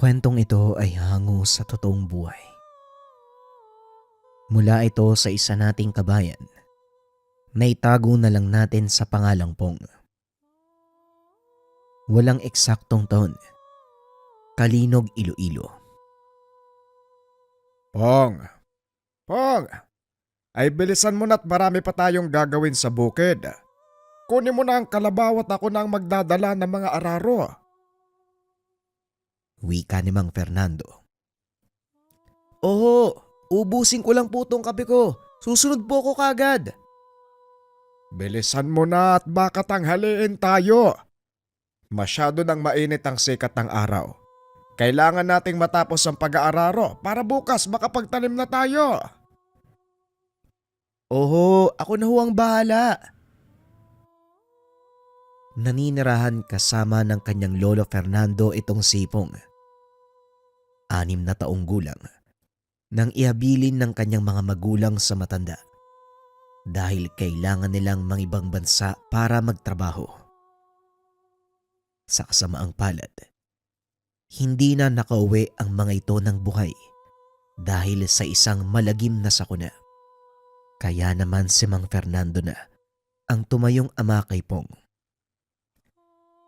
Kwentong ito ay hango sa totoong buhay. Mula ito sa isa nating kabayan na itago na lang natin sa pangalang Pong. Walang eksaktong taon. Kalinog, Iloilo. Pong! Pong! Ay bilisan mo na't marami pa tayong gagawin sa bukid. Kunin mo na ang kalabaw at ako na ang magdadala ng mga araro. Wika ni Mang Fernando. Oo, ubusin ko lang po tong kape ko. Susunod po ko kagad. Bilisan mo na at baka tanghaliin tayo. Masyado nang mainit ang sikat ng araw. Kailangan nating matapos ang pag-aararo para bukas makapagtanim na tayo. Oo, ako na ho ang bahala. Naninirahan kasama ng kanyang lolo Fernando itong sipong. 6 na taong gulang nang ihabilin ng kanyang mga magulang sa matanda dahil kailangan nilang mangibang bansa para magtrabaho. Sa kasamaang palad, hindi na nakauwi ang mga ito ng buhay dahil sa isang malagim na sakuna. Kaya naman si Mang Fernando na ang tumayong ama kay Pong.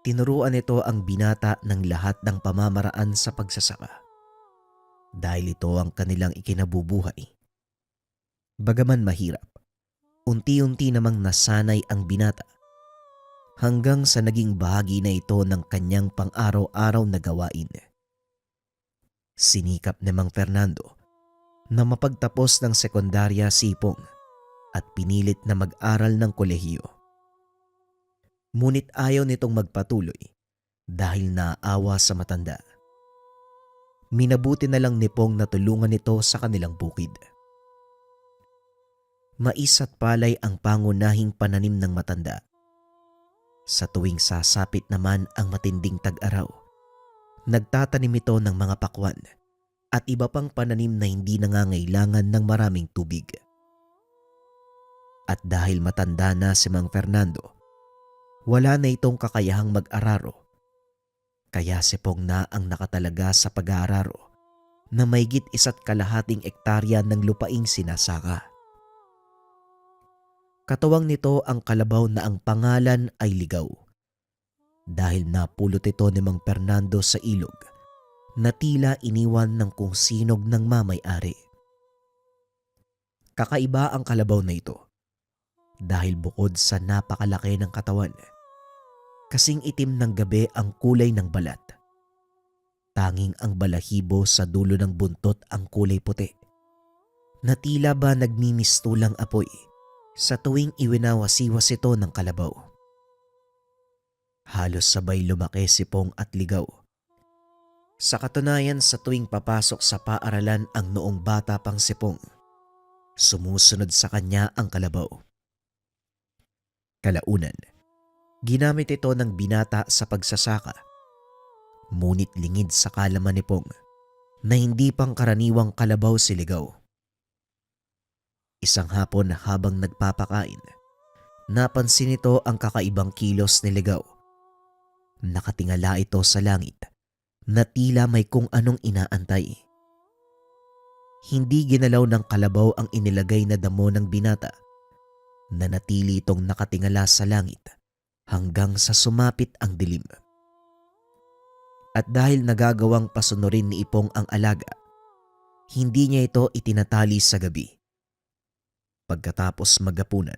Tinuruan nito ang binata ng lahat ng pamamaraan sa pagsasaka dahil ito ang kanilang ikinabubuhay. Bagaman mahirap, unti-unti namang nasanay ang binata hanggang sa naging bahagi na ito ng kanyang pang-araw-araw na gawain. Sinikap ni Mang Fernando na mapagtapos ng sekundarya sipong at pinilit na mag-aral ng kolehiyo. Ngunit ayaw nitong magpatuloy dahil naaawa sa matanda. Minabuti na lang ni Pong na tulungan nito sa kanilang bukid. Mais at palay ang pangunahing pananim ng matanda. Sa tuwing sasapit naman ang matinding tag-araw, nagtatanim ito ng mga pakwan at iba pang pananim na hindi nangangailangan ng maraming tubig. At dahil matanda na si Mang Fernando, wala na itong kakayahang mag-araro. Kaya si Pong na ang nakatalaga sa pag-aararo na maygit 1.5 ektarya ng lupaing sinasaka. Katuwang nito ang kalabaw na ang pangalan ay Ligaw dahil napulot ito ni Mang Fernando sa ilog na tila iniwan ng kung sinog ng mamay-ari. Kakaiba ang kalabaw na ito dahil bukod sa napakalaki ng katawan, kasing itim ng gabi ang kulay ng balat. Tanging ang balahibo sa dulo ng buntot ang kulay puti na tila ba nagmimistulang apoy sa tuwing iwinawasiwas ito ng kalabaw. Halos sabay lumaki si Pong at Ligaw. Sa katunayan, sa tuwing papasok sa paaralan ang noong bata pang si Pong, sumusunod sa kanya ang kalabaw. Kalaunan, ginamit ito ng binata sa pagsasaka. Ngunit lingid sa kalaman ni Pong na hindi pang karaniwang kalabaw si Ligaw. Isang hapon habang nagpapakain, napansin nito ang kakaibang kilos ni Ligaw. Nakatingala ito sa langit na tila may kung anong inaantay. Hindi ginalaw ng kalabaw ang inilagay na damo ng binata. Nanatili itong nakatingala sa langit hanggang sa sumapit ang dilim. At dahil nagagawang pasunurin ni Ipong ang alaga, hindi niya ito itinatali sa gabi. Pagkatapos magapunan,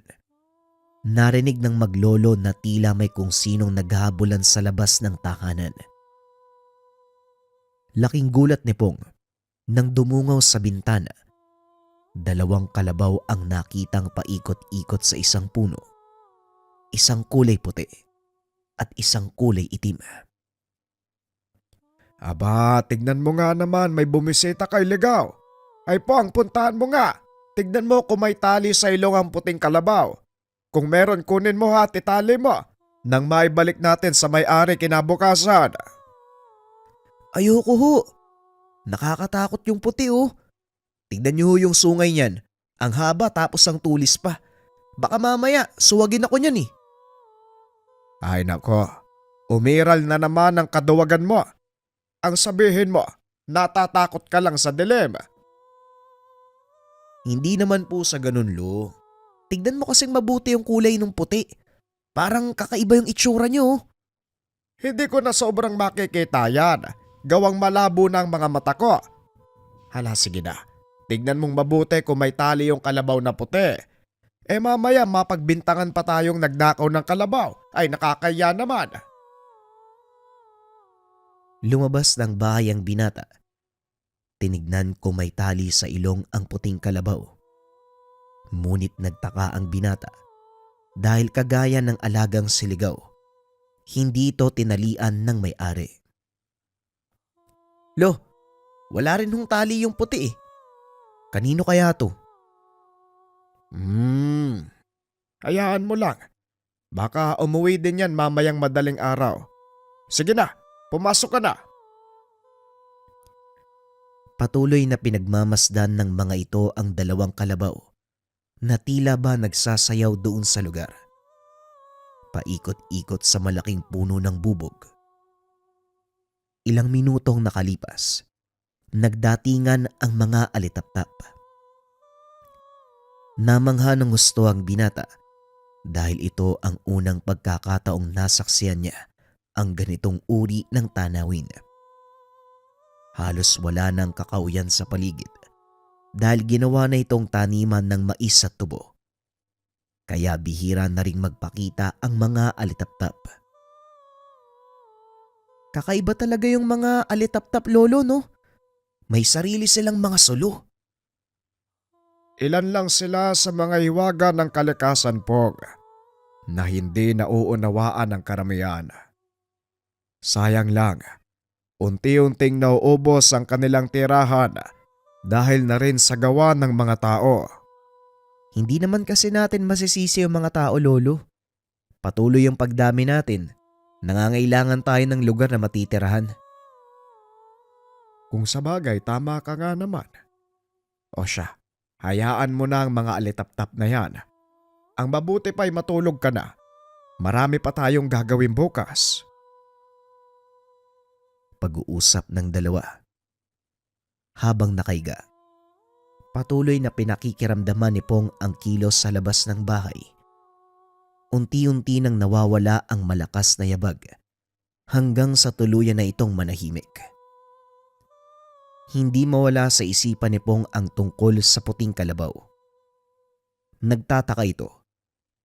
narinig ng maglolo na tila may kung sinong naghahabulan sa labas ng tahanan. Laking gulat ni Pong nang dumungaw sa bintana. 2 kalabaw ang nakitang paikot-ikot sa isang puno. Isang kulay puti at isang kulay itim. Aba, tignan mo nga naman, may bumisita kay Ligaw. Ay Pong, puntahan mo nga. Tignan mo kung may tali sa ilong ang puting kalabaw. Kung meron, kunin mo ha at itali mo nang maibalik natin sa may-ari kinabukasan. Ayoko ho. Nakakatakot yung puti oh. Tignan niyo ho yung sungay niyan. Ang haba tapos ang tulis pa. Baka mamaya suwagin ako niyan eh. Ay nako, umiral na naman ang kaduwagan mo. Ang sabihin mo, natatakot ka lang sa dilim. Hindi naman po sa ganun, Lo. Tignan mo kasing mabuti yung kulay ng puti. Parang kakaiba yung itsura niyo. Hindi ko na sobrang makikita yan. Gawang malabo na ang mga mata ko. Hala, sige na. Tignan mong mabuti kung may tali yung kalabaw na puti. Mamaya mapagbintangan pa tayong nagnakaw ng kalabaw. Ay, nakakaya naman. Lumabas ng bahay ang binata. Tinignan kung may tali sa ilong ang puting kalabaw. Ngunit nagtaka ang binata dahil kagaya ng alagang siligaw, hindi ito tinalian ng may-ari. Lo, wala rin hong tali yung puti eh. Kanino kaya to? Hayaan mo lang. Baka umuwi din yan mamayang madaling araw. Sige na, pumasok ka na. Patuloy na pinagmamasdan ng mga ito ang dalawang kalabaw na tila ba nagsasayaw doon sa lugar. Paikot-ikot sa malaking puno ng bubog. Ilang minutong nakalipas, nagdatingan ang mga alitaptap. Namangha ng gusto ang binata dahil ito ang unang pagkakataong nasaksiyan niya ang ganitong uri ng tanawin. Halos wala ng kakauyan sa paligid dahil ginawa na itong taniman ng mais at tubo. Kaya bihira na ring magpakita ang mga alitaptap. Kakaiba talaga yung mga alitaptap, Lolo, no? May sarili silang mga sulo. Ilan lang sila sa mga hiwaga ng kalikasan, Pog, na hindi nauunawaan ng karamihan. Sayang lang, unti-unting nauubos ang kanilang tirahan dahil na rin sa gawa ng mga tao. Hindi naman kasi natin masisisi yung mga tao, Lolo. Patuloy yung pagdami natin. Nangangailangan tayo ng lugar na matitirahan. Kung sabagay, tama ka nga naman. O siya, hayaan mo na ang mga alitaptap na yan. Ang mabuti pa'y matulog ka na. Marami pa tayong gagawin bukas. Pag-uusap ng dalawa. Habang nakaiga, patuloy na pinakikiramdaman ni Pong ang kilos sa labas ng bahay. Unti-unti nang nawawala ang malakas na yabag hanggang sa tuluyan na itong manahimik. Hindi mawala sa isipan ni Pong ang tungkol sa puting kalabaw. Nagtataka ito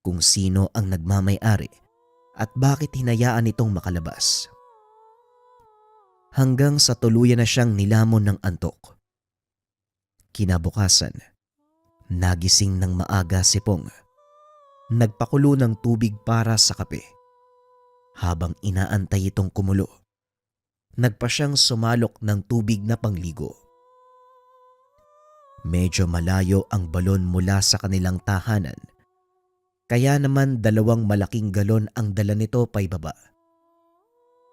kung sino ang nagmamay-ari at bakit hinayaan itong makalabas. Hanggang sa tuluyan na siyang nilamon ng antok. Kinabukasan, nagising ng maaga si Pong. Nagpakulo ng tubig para sa kape. Habang inaantay itong kumulo, nagpa siyang sumalok ng tubig na pangligo. Medyo malayo ang balon mula sa kanilang tahanan, kaya naman 2 malaking galon ang dala nito paibaba.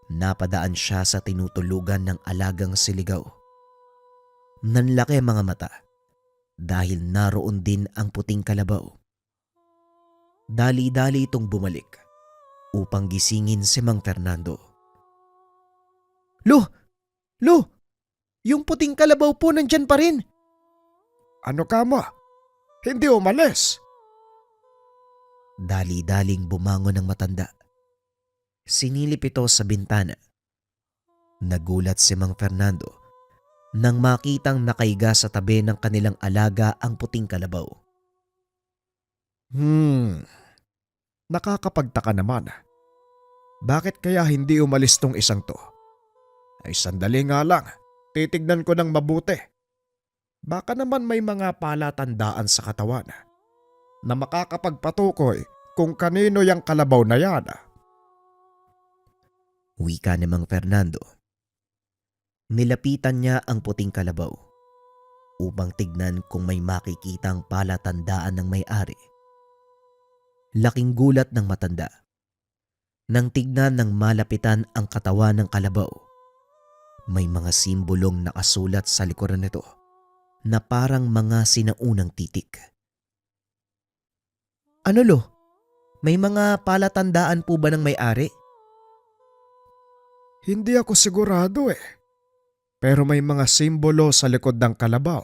Napadaan siya sa tinutulugan ng alagang siligaw. Nanlaki ang mga mata dahil naroon din ang puting kalabaw. Dali-dali itong bumalik upang gisingin si Mang Fernando. Lo! Yung puting kalabaw po nandyan pa rin. Ano ka mo? Hindi umalis. Dali-daling bumangon ang matanda. Sinilip ito sa bintana. Nagulat si Mang Fernando nang makitang nakaiga sa tabi ng kanilang alaga ang puting kalabaw. Nakakapagtaka naman. Bakit kaya hindi umalis tong isang to? Ay sandali nga lang, titignan ko ng mabuti. Baka naman may mga palatandaan sa katawan na makakapagpatukoy kung kanino yung kalabaw na yan. Wika ni Mang Fernando. Nilapitan niya ang puting kalabaw upang tignan kung may makikitang palatandaan ng may-ari. Laking gulat ng matanda nang tignan ng malapitan ang katawan ng kalabaw. May mga simbolong nakasulat sa likuran nito na parang mga sinaunang titik. Ano lo? May mga palatandaan po ba ng may-ari? Hindi ako sigurado eh. Pero may mga simbolo sa likod ng kalabaw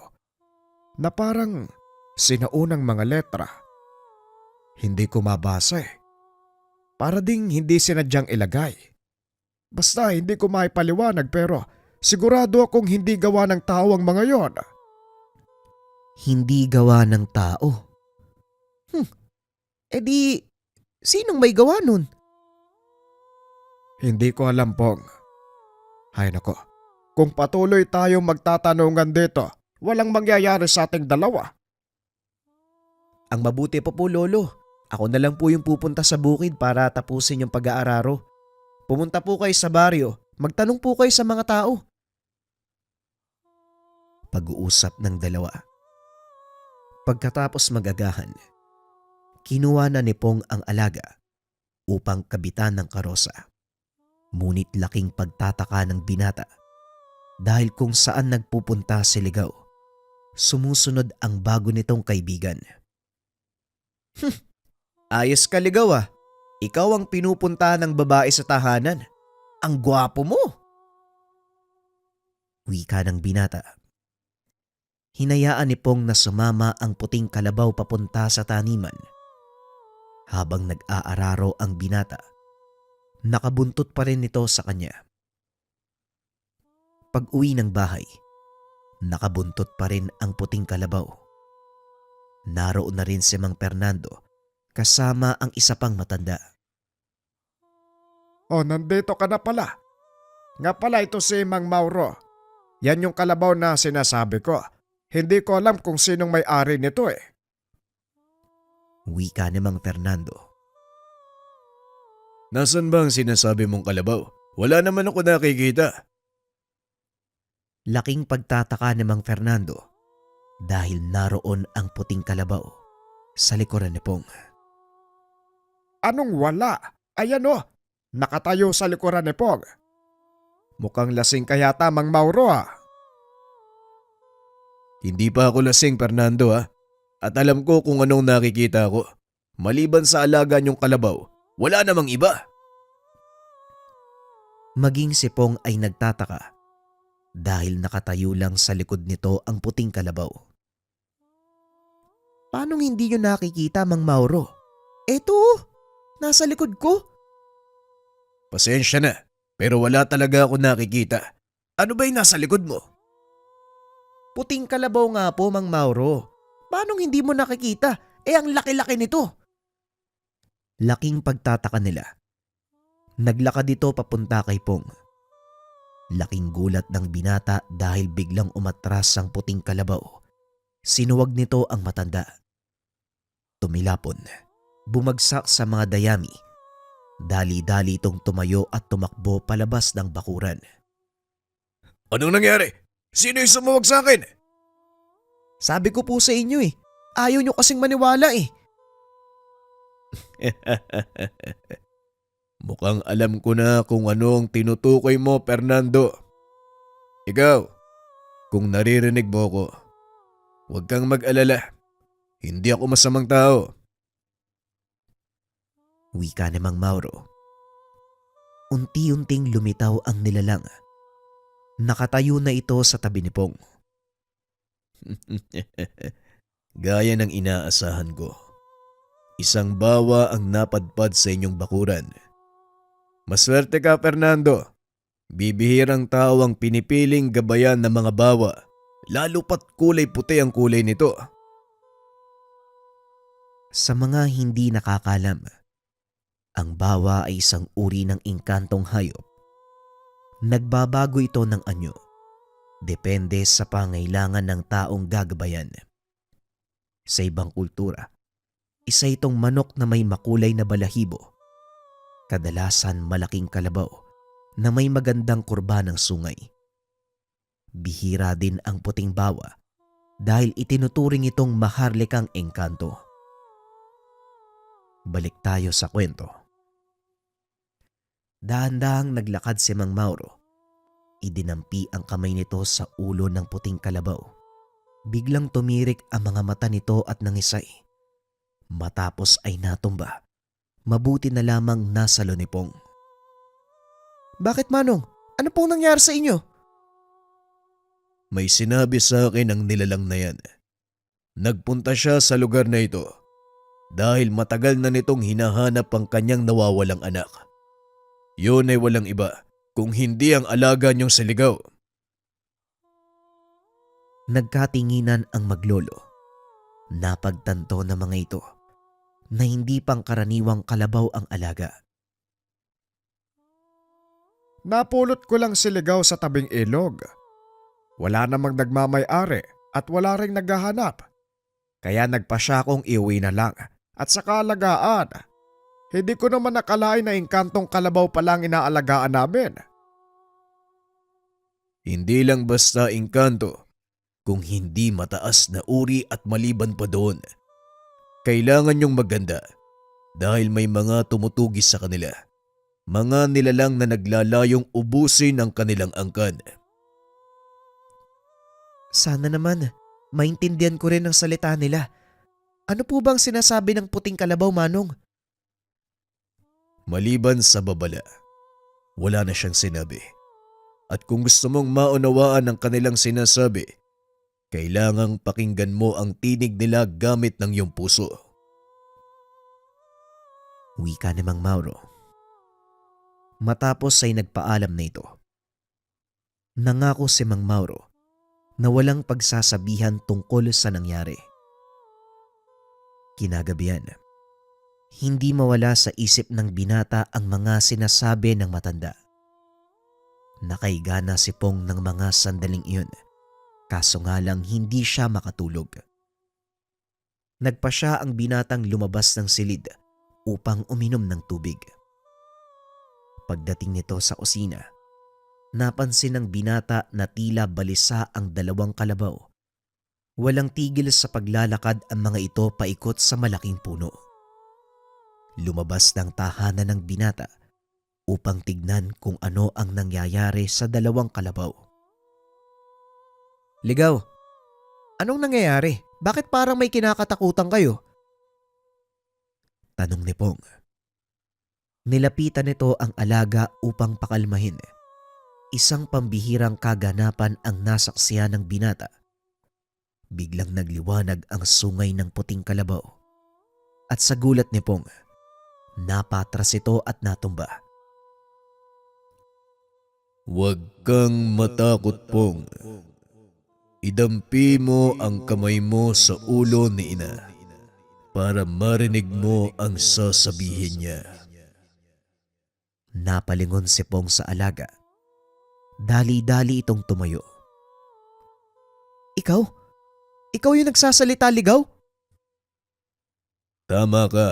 na parang sinaunang mga letra. Hindi ko mabasa eh. Para ding hindi sinadyang ilagay. Basta hindi ko maipaliwanag pero sigurado akong hindi gawa ng tao ang mga yon. Hindi gawa ng tao. E di, sinong may gawa nun? Hindi ko alam, Pong. Hay nako, kung patuloy tayong magtatanungan dito, walang mangyayari sa ating dalawa. Ang mabuti pa po, Lolo. Ako na lang po yung pupunta sa bukid para tapusin yung pag-aararo. Pumunta po kayo sa baryo. Magtanong po kayo sa mga tao. Pag-uusap ng dalawa. Pagkatapos magagahan, kinuha na ni Pong ang alaga upang kabitan ng karosa. Ngunit laking pagtataka ng binata dahil kung saan nagpupunta si Ligaw, sumusunod ang bago nitong kaibigan. Ayos ka, Ligaw ah. Ikaw ang pinupunta ng babae sa tahanan. Ang gwapo mo! Wika ng binata. Hinayaan ni Pong na sumama ang puting kalabaw papunta sa taniman. Habang nag-aararo ang binata, nakabuntot pa rin ito sa kanya. Pag-uwi ng bahay, nakabuntot pa rin ang puting kalabaw. Naroon na rin si Mang Fernando kasama ang isa pang matanda. Oh, nandito ka na pala. Nga pala ito si Mang Mauro. Yan yung kalabaw na sinasabi ko. Hindi ko alam kung sinong may-ari nito eh. Wika ni Mang Fernando. Nasaan ba ang sinasabi mong kalabaw? Wala naman ako nakikita. Laking pagtataka ni Mang Fernando dahil naroon ang puting kalabaw sa likuran ni Pong. Anong wala? Ayan oh, nakatayo sa likuran ni Pong. Mukhang lasing kaya Mang Mauro ah. Hindi pa ako lasing, Fernando ha. At alam ko kung anong nakikita ko. Maliban sa alaga niyong kalabaw, wala namang iba. Maging si Pong ay nagtataka dahil nakatayo lang sa likod nito ang puting kalabaw. Paanong hindi niyo nakikita, Mang Mauro? Eto, nasa likod ko. Pasensya na, pero wala talaga ako nakikita. Ano ba yung nasa likod mo? Puting kalabaw nga po, Mang Mauro. Paanong hindi mo nakikita? Ang laki-laki nito. Laking pagtataka nila. Naglakad ito papunta kay Pong. Laking gulat ng binata dahil biglang umatras ang puting kalabaw. Sinuwag nito ang matanda. Tumilapon, bumagsak sa mga dayami. Dali-dali itong tumayo at tumakbo palabas ng bakuran. Anong nangyari? Sino yung sumuwag sa akin? Sabi ko po sa inyo ayaw nyo kasing maniwala Mukhang alam ko na kung ano ang tinutukoy mo, Fernando. Ikaw, kung naririnig mo ko, huwag kang mag-alala. Hindi ako masamang tao. Wika ni Mang Mauro. Unti-unting lumitaw ang nilalang. Nakatayo na ito sa tabi ni Pong. Gaya ng inaasahan ko. Isang bawa ang napadpad sa inyong bakuran. Maswerte ka, Fernando. Bibihirang tao ang pinipiling gabayan ng mga bawa, lalo pat kulay puti ang kulay nito. Sa mga hindi nakakalam, ang bawa ay isang uri ng engkantong hayop. Nagbabago ito ng anyo. Depende sa pangailangan ng taong gagabayan. Sa ibang kultura, isa itong manok na may makulay na balahibo. Kadalasan malaking kalabaw na may magandang kurba ng sungay. Bihira din ang puting bawa dahil itinuturing itong maharlikang engkanto. Balik tayo sa kwento. Dahan-dahang naglakad si Mang Mauro. Idinampi ang kamay nito sa ulo ng puting kalabaw. Biglang tumirik ang mga mata nito at nangisay. Matapos ay natumba. Mabuti na lamang nasalo ni Pong. Bakit, Manong? Ano pong nangyari sa inyo? May sinabi sa akin ang nilalang na yan. Nagpunta siya sa lugar na ito dahil matagal na nitong hinahanap ang kanyang nawawalang anak. Yun ay walang iba kung hindi ang alaga niyong si Ligaw. Nagkatinginan ang maglolo. Napagtanto ng mga ito na hindi pangkaraniwang kalabaw ang alaga. Napulot ko lang si Ligaw sa tabing ilog. Wala namang nagmamay-ari at wala ring naghahanap. Kaya nagpasya kong iuwi na lang at sa kaalagaan. Hindi ko naman nakalain na inkantong kalabaw pa lang inaalagaan namin. Hindi lang basta engkanto, kung hindi mataas na uri at maliban pa doon. Kailangan niyong maganda dahil may mga tumutugis sa kanila. Mga nilalang na naglalayong ubusin ang kanilang angkan. Sana naman, maintindihan ko rin ang salita nila. Ano po bang sinasabi ng puting kalabaw, Manong? Maliban sa babala, wala na siyang sinabi. At kung gusto mong maunawaan ang kanilang sinasabi, kailangang pakinggan mo ang tinig nila gamit ng iyong puso. Wika ni Mang Mauro. Matapos ay nagpaalam na ito. Nangako si Mang Mauro na walang pagsasabihan tungkol sa nangyari. Kinagabihan, hindi mawala sa isip ng binata ang mga sinasabi ng matanda. Nakaigana si Pong ng mga sandaling iyon, kaso nga lang hindi siya makatulog. Nagpa siya ang binatang lumabas ng silid upang uminom ng tubig. Pagdating nito sa kusina, napansin ng binata na tila balisa ang dalawang kalabaw. Walang tigil sa paglalakad ang mga ito paikot sa malaking puno. Lumabas ng tahanan ng binata upang tignan kung ano ang nangyayari sa dalawang kalabaw. Ligaw, anong nangyayari? Bakit parang may kinakatakutan kayo? Tanong ni Pong. Nilapitan nito ang alaga upang pakalmahin. Isang pambihirang kaganapan ang nasaksihan ng binata. Biglang nagliwanag ang sungay ng puting kalabaw. At sa gulat ni Pong, napatras ito at natumba. Huwag kang matakot, Pong. Idampi mo ang kamay mo sa ulo ni ina para marinig mo ang sasabihin niya. Napalingon si Pong sa alaga. Dali-dali itong tumayo. Ikaw? Ikaw yung nagsasalita, Ligaw? Tama ka.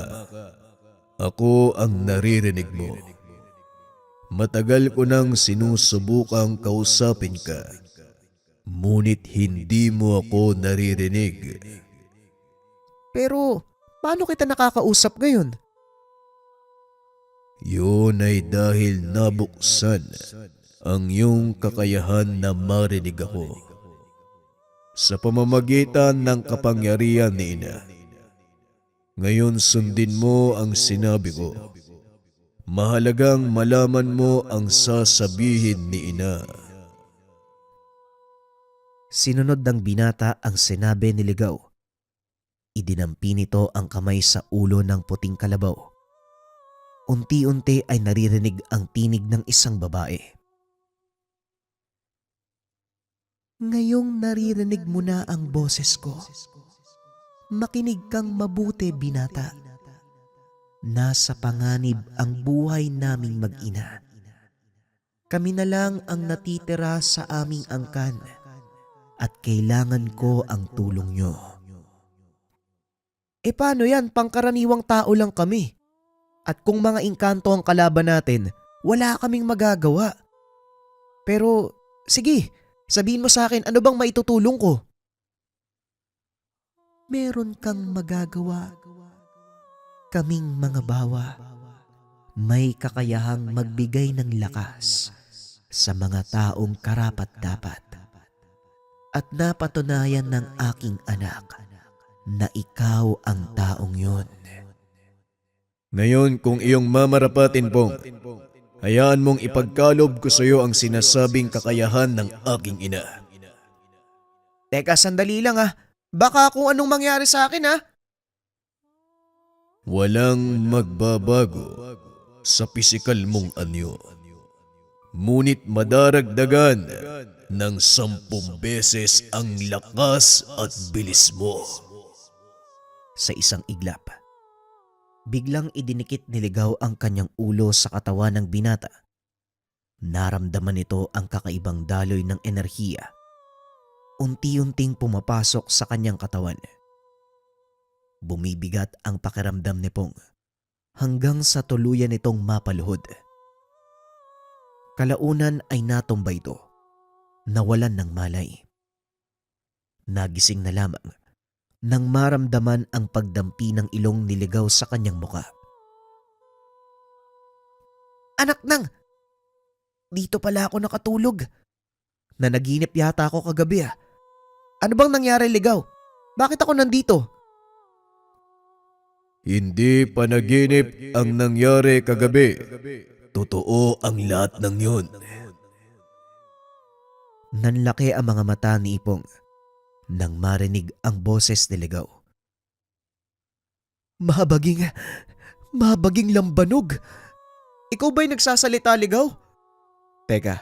Ako ang naririnig mo. Matagal ko nang sinusubukang kausapin ka. Ngunit hindi mo ako naririnig. Pero paano kita nakakausap ngayon? Yun ay dahil nabuksan ang iyong kakayahan na marinig ako. Sa pamamagitan ng kapangyarihan ni ina. Ngayon sundin mo ang sinabi ko. Mahalagang malaman mo ang sasabihin ni ina. Sinunod ng binata ang sinabi ni Ligaw. Idinampi nito ang kamay sa ulo ng puting kalabaw. Unti-unti ay naririnig ang tinig ng isang babae. Ngayong naririnig mo na ang boses ko. Makinig kang mabuti, binata. Nasa panganib ang buhay naming mag-ina. Kami na lang ang natitira sa aming angkan at kailangan ko ang tulong nyo. E paano yan? Pangkaraniwang tao lang kami. At kung mga engkanto ang kalaban natin, wala kaming magagawa. Pero sige, sabihin mo sa akin ano bang maitutulong ko? Meron kang magagawa. Kaming mga bawa, may kakayahang magbigay ng lakas sa mga taong karapat-dapat. At napatunayan ng aking anak na ikaw ang taong yun. Ngayon kung iyong mamarapatin, Pong, hayaan mong ipagkalob ko sa iyo ang sinasabing kakayahan ng aking ina. Teka, sandali lang ah. Baka kung anong mangyari sa akin ah. Walang magbabago sa pisikal mong anyo. Ngunit madaragdagan ng 10 beses ang lakas at bilis mo. Sa isang iglap, biglang idinikit ni Ligaw ang kanyang ulo sa katawan ng binata. Naramdaman nito ang kakaibang daloy ng enerhiya. Unti-unting pumapasok sa kanyang katawan. Bumibigat ang pakiramdam ni Pong hanggang sa tuluyan nitong mapaluhod. Kalaunan ay natumba ito, nawalan ng malay. Nagising na lamang nang maramdaman ang pagdampi ng ilong ni Ligaw sa kanyang muka. Anak nang! Dito pala ako nakatulog. Nanaginip yata ako kagabi ah. Ano bang nangyari, Ligaw? Bakit ako nandito? Hindi panaginip ang nangyari kagabi. Totoo ang lahat ng yun. Nanlaki ang mga mata ni Ipong nang marinig ang boses ni Ligaw. Mahabaging lambanog. Ikaw ba'y nagsasalita, Ligaw? Teka,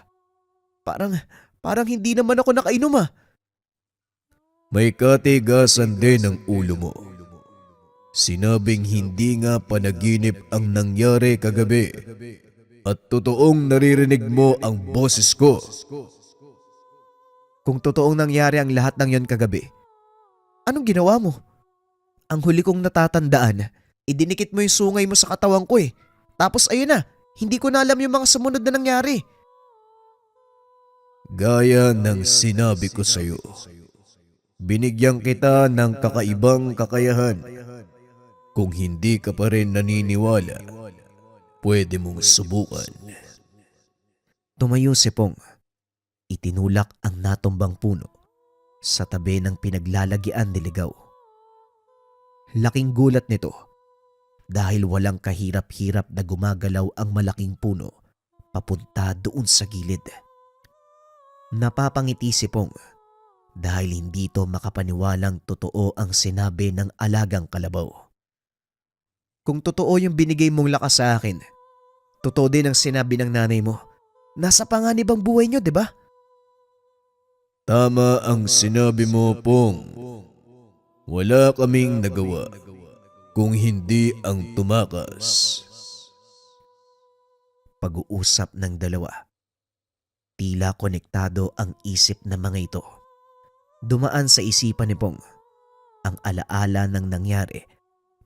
parang hindi naman ako nakainom ah. May katigasan din ang ulo mo. Sinabing hindi nga panaginip ang nangyari kagabi at totoong naririnig mo ang boses ko. Kung totoong nangyari ang lahat ng yon kagabi, anong ginawa mo? Ang huli kong natatandaan, idinikit mo yung sungay mo sa katawan ko eh. Tapos ayun na, hindi ko na alam yung mga sumunod na nangyari. Gaya ng sinabi ko sa'yo, binigyan kita ng kakaibang kakayahan. Kung hindi ka pa rin naniniwala, pwede mong subukan. Tumayo si Pong. Itinulak ang natumbang puno sa tabi ng pinaglalagyan ni Ligaw. Laking gulat nito dahil walang kahirap-hirap na gumagalaw ang malaking puno papunta doon sa gilid. Napapangiti si Pong dahil hindi ito makapaniwalang totoo ang sinabi ng alagang kalabaw. Kung totoo yung binigay mong lakas sa akin, totoo din ang sinabi ng nanay mo. Nasa panganib ang buhay niyo, di ba? Tama ang sinabi mo, Pong. Wala kaming nagawa kung hindi ang tumakas. Pag-uusap ng dalawa. Tila konektado ang isip ng mga ito. Dumaan sa isipan ni Pong ang alaala ng nangyari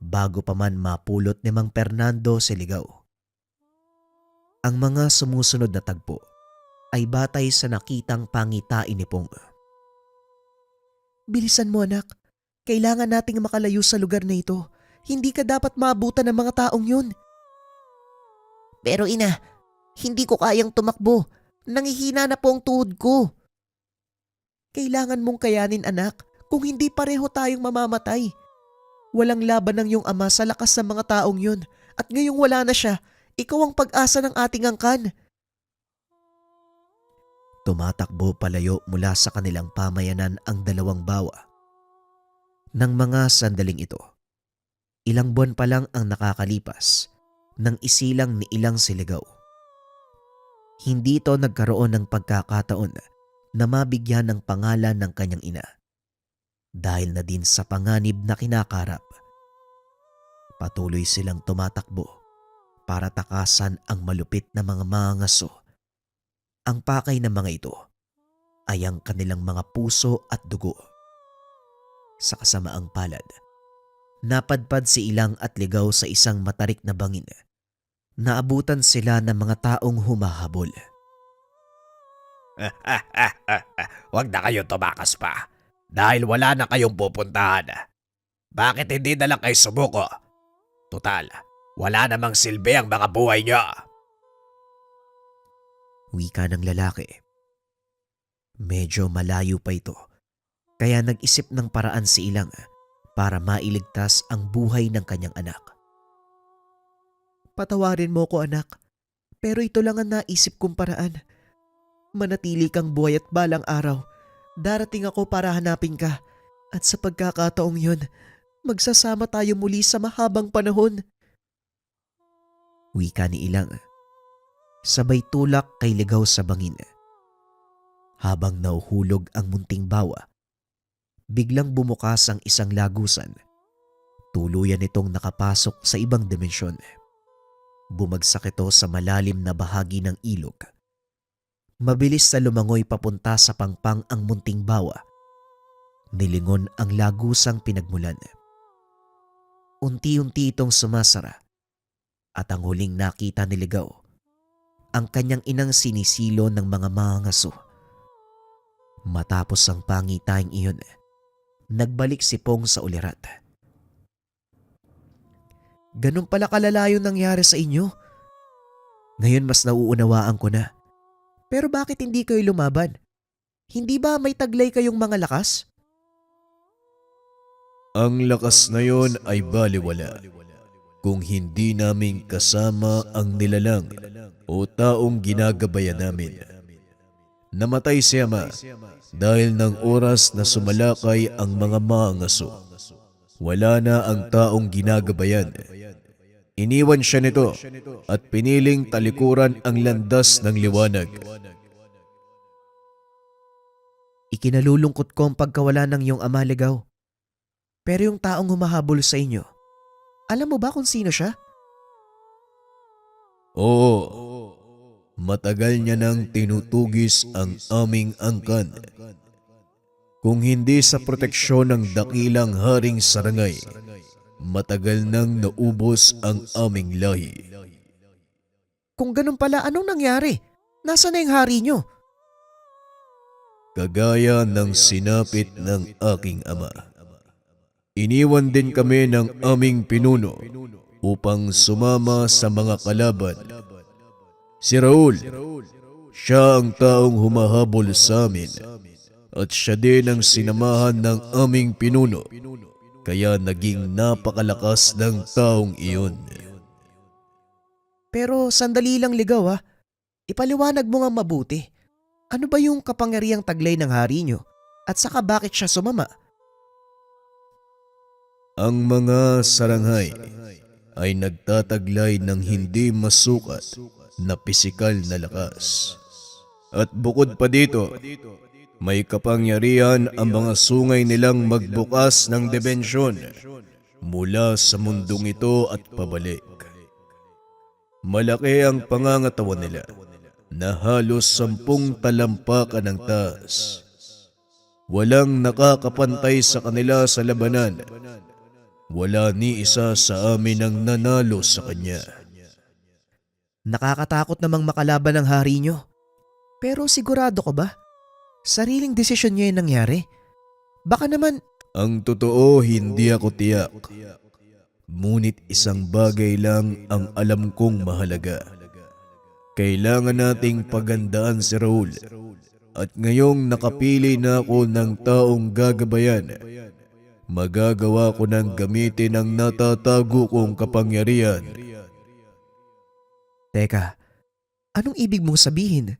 bago pa man mapulot ni Mang Fernando si Ligaw. Ang mga sumusunod na tagpo ay batay sa nakitang pangitain ni Pong. Bilisan mo anak, kailangan nating makalayo sa lugar na ito. Hindi ka dapat maabutan ng mga taong yun. Pero ina, hindi ko kayang tumakbo. Nangihina na po ang tuhod ko. Kailangan mong kayanin anak, kung hindi pareho tayong mamamatay. Walang laban ng iyong ama sa lakas ng mga taong yun at ngayong wala na siya, ikaw ang pag-asa ng ating angkan. Tumatakbo palayo mula sa kanilang pamayanan ang dalawang bawa. Nang mga sandaling ito, ilang buwan pa lang ang nakakalipas nang isilang ni ilang si Ligaw. Hindi ito nagkaroon ng pagkakataon na mabigyan ng pangalan ng kanyang ina dahil na din sa panganib na kinakarap. Patuloy silang tumatakbo para takasan ang malupit na mga mangaso. Ang pakay ng mga ito ay ang kanilang mga puso at dugo. Sa kasamaang palad, napadpad si Ilang at Ligaw sa isang matarik na bangin. Naabutan sila ng mga taong humahabol. Huwag na kayo tumakas pa dahil wala na kayong pupuntahan. Bakit hindi na lang kayo sumuko? Tutal, wala namang silbi ang mga buhay niyo. Wika ng lalaki. Medyo malayo pa ito, kaya nag-isip ng paraan si Ilang para mailigtas ang buhay ng kanyang anak. Patawarin mo ko anak, pero ito lang ang naisip kong paraan. Manatili kang buhay at balang araw, Darating ako para hanapin ka at sa pagkakataong yun, magsasama tayo muli sa mahabang panahon. Wika ni Ilang, sabay tulak kay Ligaw sa bangin. Habang nauhulog ang munting bawa, biglang bumukas ang isang lagusan. Tuluyan itong nakapasok sa ibang dimensyon. Bumagsak ito sa malalim na bahagi ng ilog. Mabilis na lumangoy papunta sa pangpang ang munting bawa. Nilingon ang lagusang pinagmulan. Unti-unti itong sumasara at ang huling nakita ni Ligaw, ang kanyang inang sinisilo ng mga mangangaso. Matapos ang pangitahing iyon, nagbalik si Pong sa ulirat. Ganun pala kalala yung nangyari sa inyo. Ngayon mas nauunawaan ko na. Pero bakit hindi kayo lumaban? Hindi ba may taglay kayong mga lakas? Ang lakas na yon ay baliwala kung hindi namin kasama ang nilalang o taong ginagabayan namin. Namatay si Ama dahil ng oras na sumalakay ang mga maangaso. Wala na ang taong ginagabayan. Iniwan siya nito at piniling talikuran ang landas ng liwanag. Ikinalulungkot ko ang pagkawala ng iyong ama, Ligaw. Pero yung taong humahabol sa inyo, alam mo ba kung sino siya? Oo, matagal niya nang tinutugis ang aming angkan. Kung hindi sa proteksyon ng dakilang haring sarangay, matagal nang naubos ang aming lahi. Kung ganun pala, anong nangyari? Nasaan na yung hari nyo? Kagaya ng sinapit ng aking ama. Iniwan din kami ng aming pinuno upang sumama sa mga kalaban. Si Raul, siya ang taong humahabol sa amin at siya din ang sinamahan ng aming pinuno, kaya naging napakalakas ng taong iyon. Pero sandali lang, Ligaw, ha. Ipaliwanag mo nga mabuti. Ano ba yung kapangyarihang taglay ng hari nyo? At saka bakit siya sumama? Ang mga saranghay ay nagtataglay ng hindi masukat na pisikal na lakas. At bukod pa dito, may kapangyarihan ang mga sungay nilang magbukas ng dimensyon mula sa mundong ito at pabalik. Malaki ang pangangatawan nila na halos 10 talampakan ng taas. Walang nakakapantay sa kanila sa labanan. Wala ni isa sa amin ang nanalo sa kanya. Nakakatakot namang makalaban ng hari nyo. Pero sigurado ko ba? Sariling desisyon niya yung nangyari. Baka naman, Ang totoo, hindi ako tiyak. Ngunit isang bagay lang ang alam kong mahalaga. Kailangan nating pagandaan si Raul. At ngayong nakapili na ako ng taong gagabayan, magagawa ko ng gamitin ang natatago kong kapangyarihan. teka, anong ibig mong sabihin?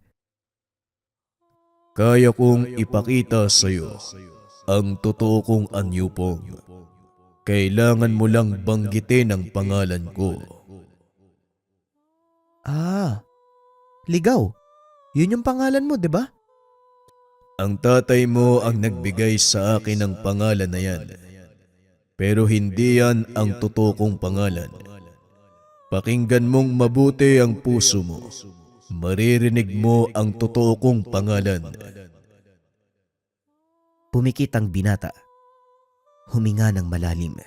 Kaya kong ipakita sa iyo ang totoo kong anyupong. Kailangan mo lang banggitin ang pangalan ko. Ah, Ligaw. Yun yung pangalan mo, di ba? Ang tatay mo ang nagbigay sa akin ng pangalan na yan. Pero hindi yan ang totoo kong pangalan. Pakinggan mong mabuti ang puso mo. Maririnig mo ang totoo kong pangalan. Pumikit ang binata. Huminga ng malalim.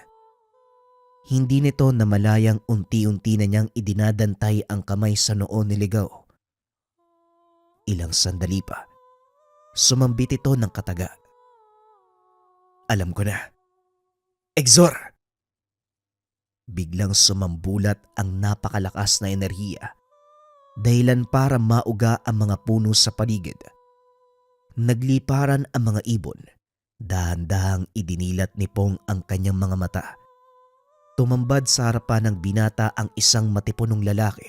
Hindi nito namalayang unti-unti na niyang idinadantay ang kamay sa noo ni Ligaw. Ilang sandali pa, sumambit ito ng kataga. Alam ko na. Exor! Biglang sumambulat ang napakalakas na enerhiya, dahilan para mauga ang mga puno sa paligid. Nagliparan ang mga ibon. Dahan-dahang idinilat ni Pong ang kanyang mga mata. Tumambad sa harapan ng binata ang isang matipunong lalaki.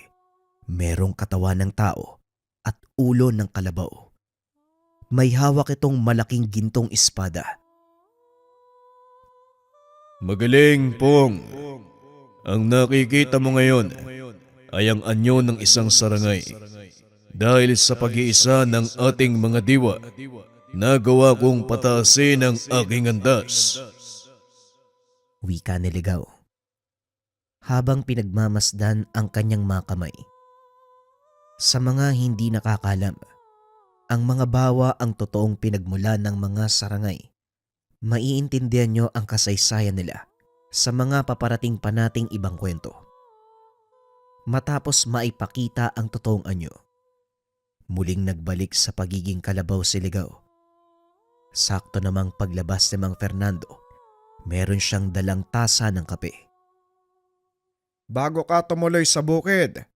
Merong katawan ng tao at ulo ng kalabaw. May hawak itong malaking gintong espada. Magaling, Pong. Ang nakikita mo ngayon ay ang anyo ng isang sarangay. Dahil sa pag-iisa ng ating mga diwa, nagawa kong pataasin ang aking andas. Wika ni Ligaw, habang pinagmamasdan ang kanyang mga kamay. Sa mga hindi nakakalam, ang mga bawa ang totoong pinagmula ng mga sarangay. Maiintindihan nyo ang kasaysayan nila sa mga paparating pa nating ibang kwento. Matapos maipakita ang totoong anyo, muling nagbalik sa pagiging kalabaw si Ligaw. Sakto namang paglabas ni Mang Fernando, meron siyang dalang tasa ng kape. Bago ka tumuloy sa bukid,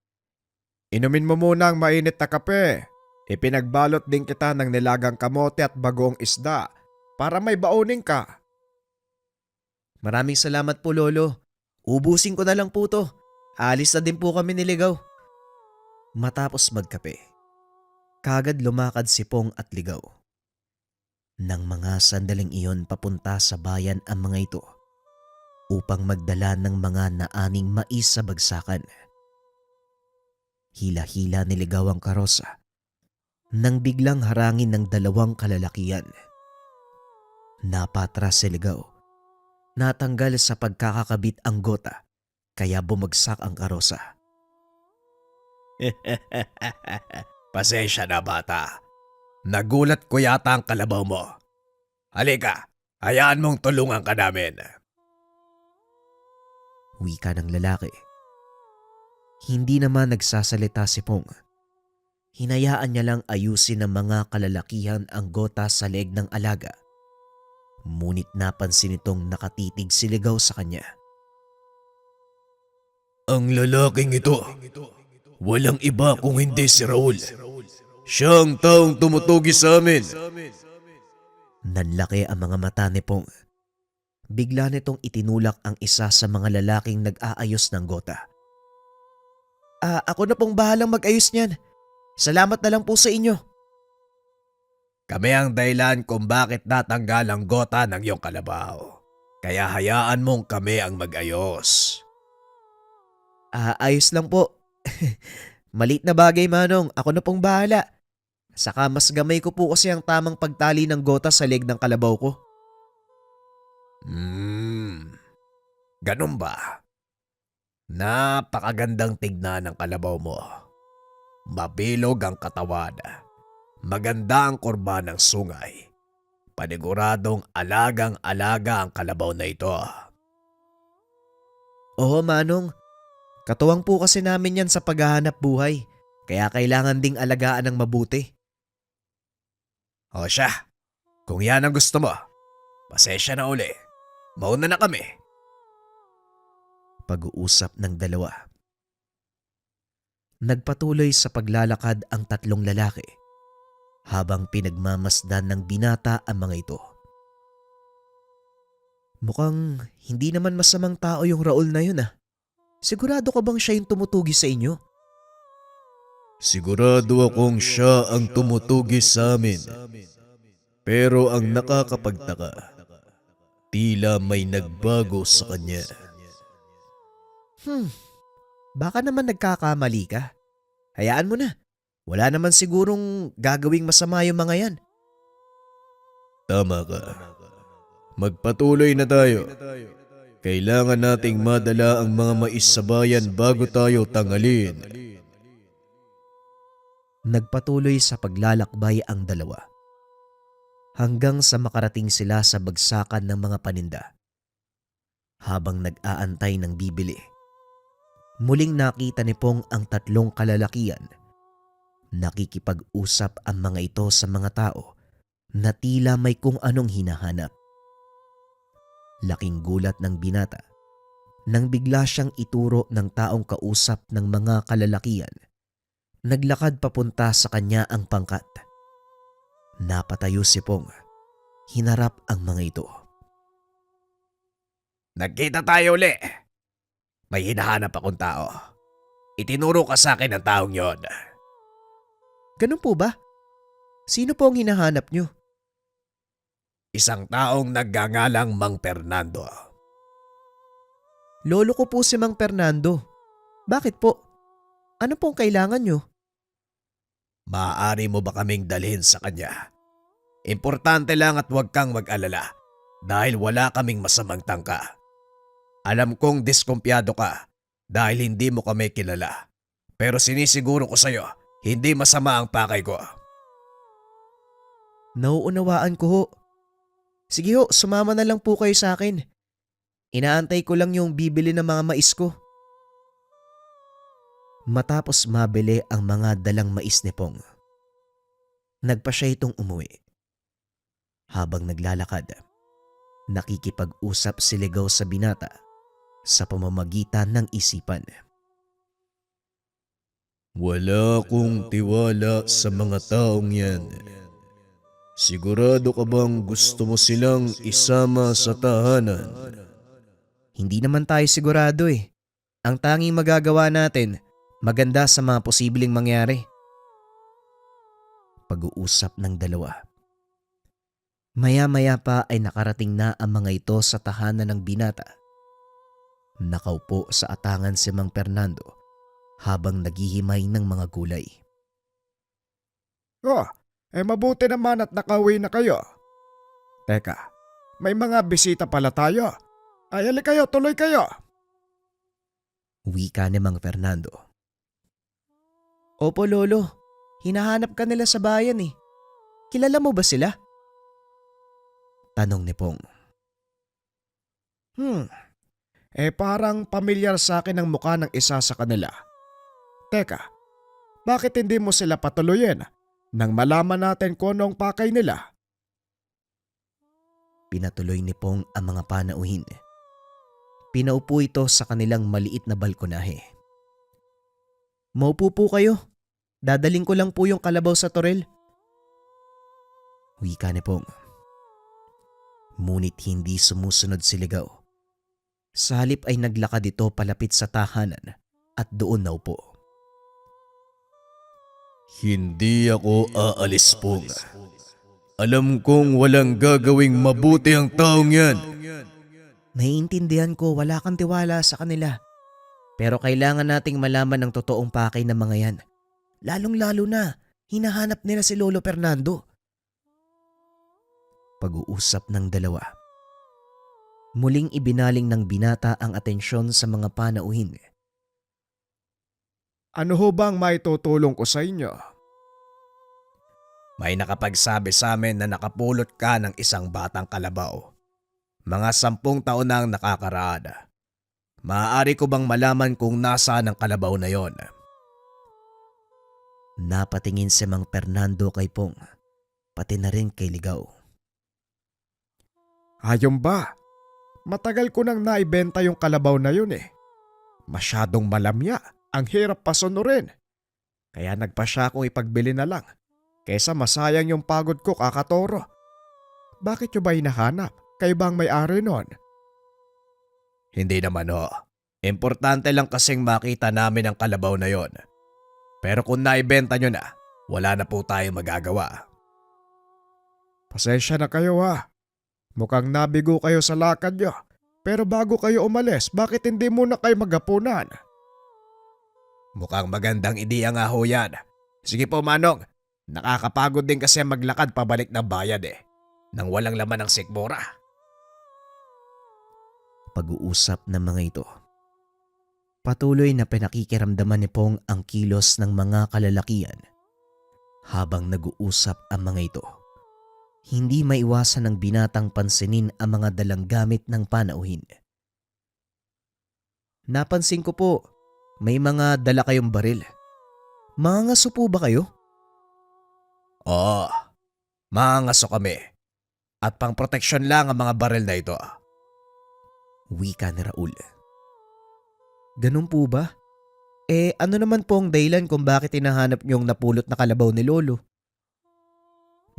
inumin mo muna ang mainit na kape. Ipinagbalot din kita ng nilagang kamote at bagoong isda para may baunin ka. Maraming salamat po, Lolo. Ubusin ko na lang po to. Alis na din po kami ni Ligaw. Matapos magkape, kagad lumakad si Pong at Ligaw. Nang mga sandaling iyon papunta sa bayan ang mga ito upang magdala ng mga naaning mais sa bagsakan. Hila-hila ni Ligaw ang karosa nang biglang harangin ng dalawang kalalakian. Napatras si Ligaw. Natanggal sa pagkakakabit ang gota kaya bumagsak ang karosa. Pasensya na, bata. Nagulat ko yata ang kalabaw mo. Halika, hayaan mong tulungan ka namin. Wika ng lalaki. Hindi naman nagsasalita si Pong. Hinayaan niya lang ayusin ng mga kalalakihan ang gota sa leeg ng alaga. Ngunit napansin itong nakatitig si Ligaw sa kanya. Ang lalaking ito, walang iba kung hindi si Raul. Siya ang taong tumutugi sa amin. Nanlaki ang mga mata ni Pong. Bigla nitong itinulak ang isa sa mga lalaking nag-aayos ng gota. Ako na pong bahalang mag-ayos niyan. Salamat na lang po sa inyo. Kami ang dahilan kung bakit natanggal ang gota ng iyong kalabaw. Kaya hayaan mong kami ang mag-ayos. Ayos lang po. Maliit na bagay, Manong. Ako na pong bahala. Saka mas gamay ko po kasi ang tamang pagtali ng gota sa leg ng kalabaw ko. Ganun ba? Napakagandang tignan ng kalabaw mo. Mabilog ang katawan. Maganda ang kurba ng sungay. Paniguradong alagang-alaga ang kalabaw na ito. Oo, Manong. Katuwang po kasi namin yan sa paghahanap buhay. Kaya kailangan ding alagaan ng mabuti. O siya, kung yan ang gusto mo, pasensya na uli. Mauna na kami. Pag-uusap ng dalawa. Nagpatuloy sa paglalakad ang tatlong lalaki habang pinagmamasdan ng binata ang mga ito. Mukhang hindi naman masamang tao yung Raul na yun . Sigurado ka bang siya yung tumutugi sa inyo? Sigurado akong siya ang tumutugi sa amin. Pero ang nakakapagtaka, tila may nagbago sa kanya. Baka naman nagkakamali ka. Hayaan mo na. Wala naman sigurong gagawing masama yung mga yan. Tama ka. Magpatuloy na tayo. Kailangan nating madala ang mga mais sa bayan bago tayo tanghalin. Nagpatuloy sa paglalakbay ang dalawa. Hanggang sa makarating sila sa bagsakan ng mga paninda. Habang nag-aantay ng bibili, muling nakita ni Pong ang tatlong kalalakian. Nakikipag-usap ang mga ito sa mga tao na tila may kung anong hinahanap. Laking gulat ng binata nang bigla siyang ituro ng taong kausap ng mga kalalakian. Naglakad papunta sa kanya ang pangkat. Napatayo si Pong. Hinarap ang mga ito. Nagkita tayo uli. May hinahanap akong tao. Itinuro ka sa akin ang taong yon. Ganun po ba? Sino po ang hinahanap nyo? Isang taong nagngangalang Mang Fernando. Lolo ko po si Mang Fernando. Bakit po? Ano pong kailangan nyo? Maaari mo ba kaming dalhin sa kanya? Importante lang at huwag kang mag-alala dahil wala kaming masamang tangka. Alam kong diskumpiyado ka dahil hindi mo kami kilala. Pero sinisiguro ko sa'yo, hindi masama ang pakay ko. Nauunawaan ko ho. Sige ho, sumama na lang po kayo sa akin. Inaantay ko lang yung bibili ng mga mais ko. Matapos mabili ang mga dalang mais ni Pong, nagpa siya itong umuwi. Habang naglalakad, nakikipag-usap si Ligaw sa binata sa pamamagitan ng isipan. Wala akong tiwala sa mga taong yan. Sigurado ka bang gusto mo silang isama sa tahanan? Hindi naman tayo sigurado eh. Ang tanging magagawa natin, maganda sa mga posibleng mangyari. Pag-uusap ng dalawa. Maya-maya pa ay nakarating na ang mga ito sa tahanan ng binata. Nakaupo sa atangan si Mang Fernando habang naghihimay ng mga gulay. Oh, mabuti naman at nakauwi na kayo. Teka, may mga bisita pala tayo. Ay, hali kayo, tuloy kayo. Wika ni Mang Fernando. Opo lolo, hinahanap ka nila sa bayan eh. Kilala mo ba sila? Tanong ni Pong. Parang pamilyar sa akin ang mukha ng isa sa kanila. Teka, bakit hindi mo sila patuloyin nang malaman natin kung anong pakay nila? Pinatuloy ni Pong ang mga panauhin. Pinaupo ito sa kanilang maliit na balkonahe. Maupo po kayo. Dadaling ko lang po yung kalabaw sa torel. Wika ni Pong. Ngunit hindi sumusunod si Ligaw. Sa halip ay naglakad ito palapit sa tahanan at doon naupo. Hindi ako aalis, Pong. Alam kong walang gagawing mabuti ang taong yan. Naiintindihan ko wala kang tiwala sa kanila. Pero kailangan nating malaman ang totoong pakay ng mga yan. Lalong-lalo na, hinahanap nila si Lolo Fernando. Pag-uusap ng dalawa. Muling ibinaling ng binata ang atensyon sa mga panauhin. Ano ho bang may tutulong ko sa inyo? May nakapagsabi sa amin na nakapulot ka ng isang batang kalabaw. Mga 10 taon na ang nakakaraan. Maaari ko bang malaman kung nasaan ang kalabaw na yon? Napatingin si Mang Fernando kay Pong, pati na rin kay Ligaw. Ayun ba? Matagal ko nang naibenta yung kalabaw na yun eh. Masyadong malamya, ang hirap pasunurin. Kaya nagpa siya akong ipagbili na lang. Kesa masayang yung pagod ko kakatoro. Bakit nyo ba hinahanap? Kayo bang may-ari nun? Hindi naman ho. Importante lang kasing makita namin ang kalabaw na yon. Pero kung naibenta nyo na, wala na po tayong magagawa. Pasensya na kayo ha. Mukhang nabigo kayo sa lakad nyo. Pero bago kayo umalis, bakit hindi muna kayo maghapunan? Mukhang magandang ideya nga ho yan. Sige po Manong, nakakapagod din kasi maglakad pabalik ng bayad nang walang laman ng sikmura. Pag-uusap ng mga ito. Patuloy na pinakikiramdaman ni Pong ang kilos ng mga kalalakian. Habang nag-uusap ang mga ito, hindi maiwasan ng binatang pansinin ang mga dalang gamit ng panauhin. Napansin ko po, may mga dala kayong baril. Mga ngaso po ba kayo? Oo, mangaso kami. At pang proteksyon lang ang mga baril na ito. Wika ni Raul. Ganun po ba? Ano naman po ang dahilan kung bakit hinahanap niyong napulot na kalabaw ni Lolo?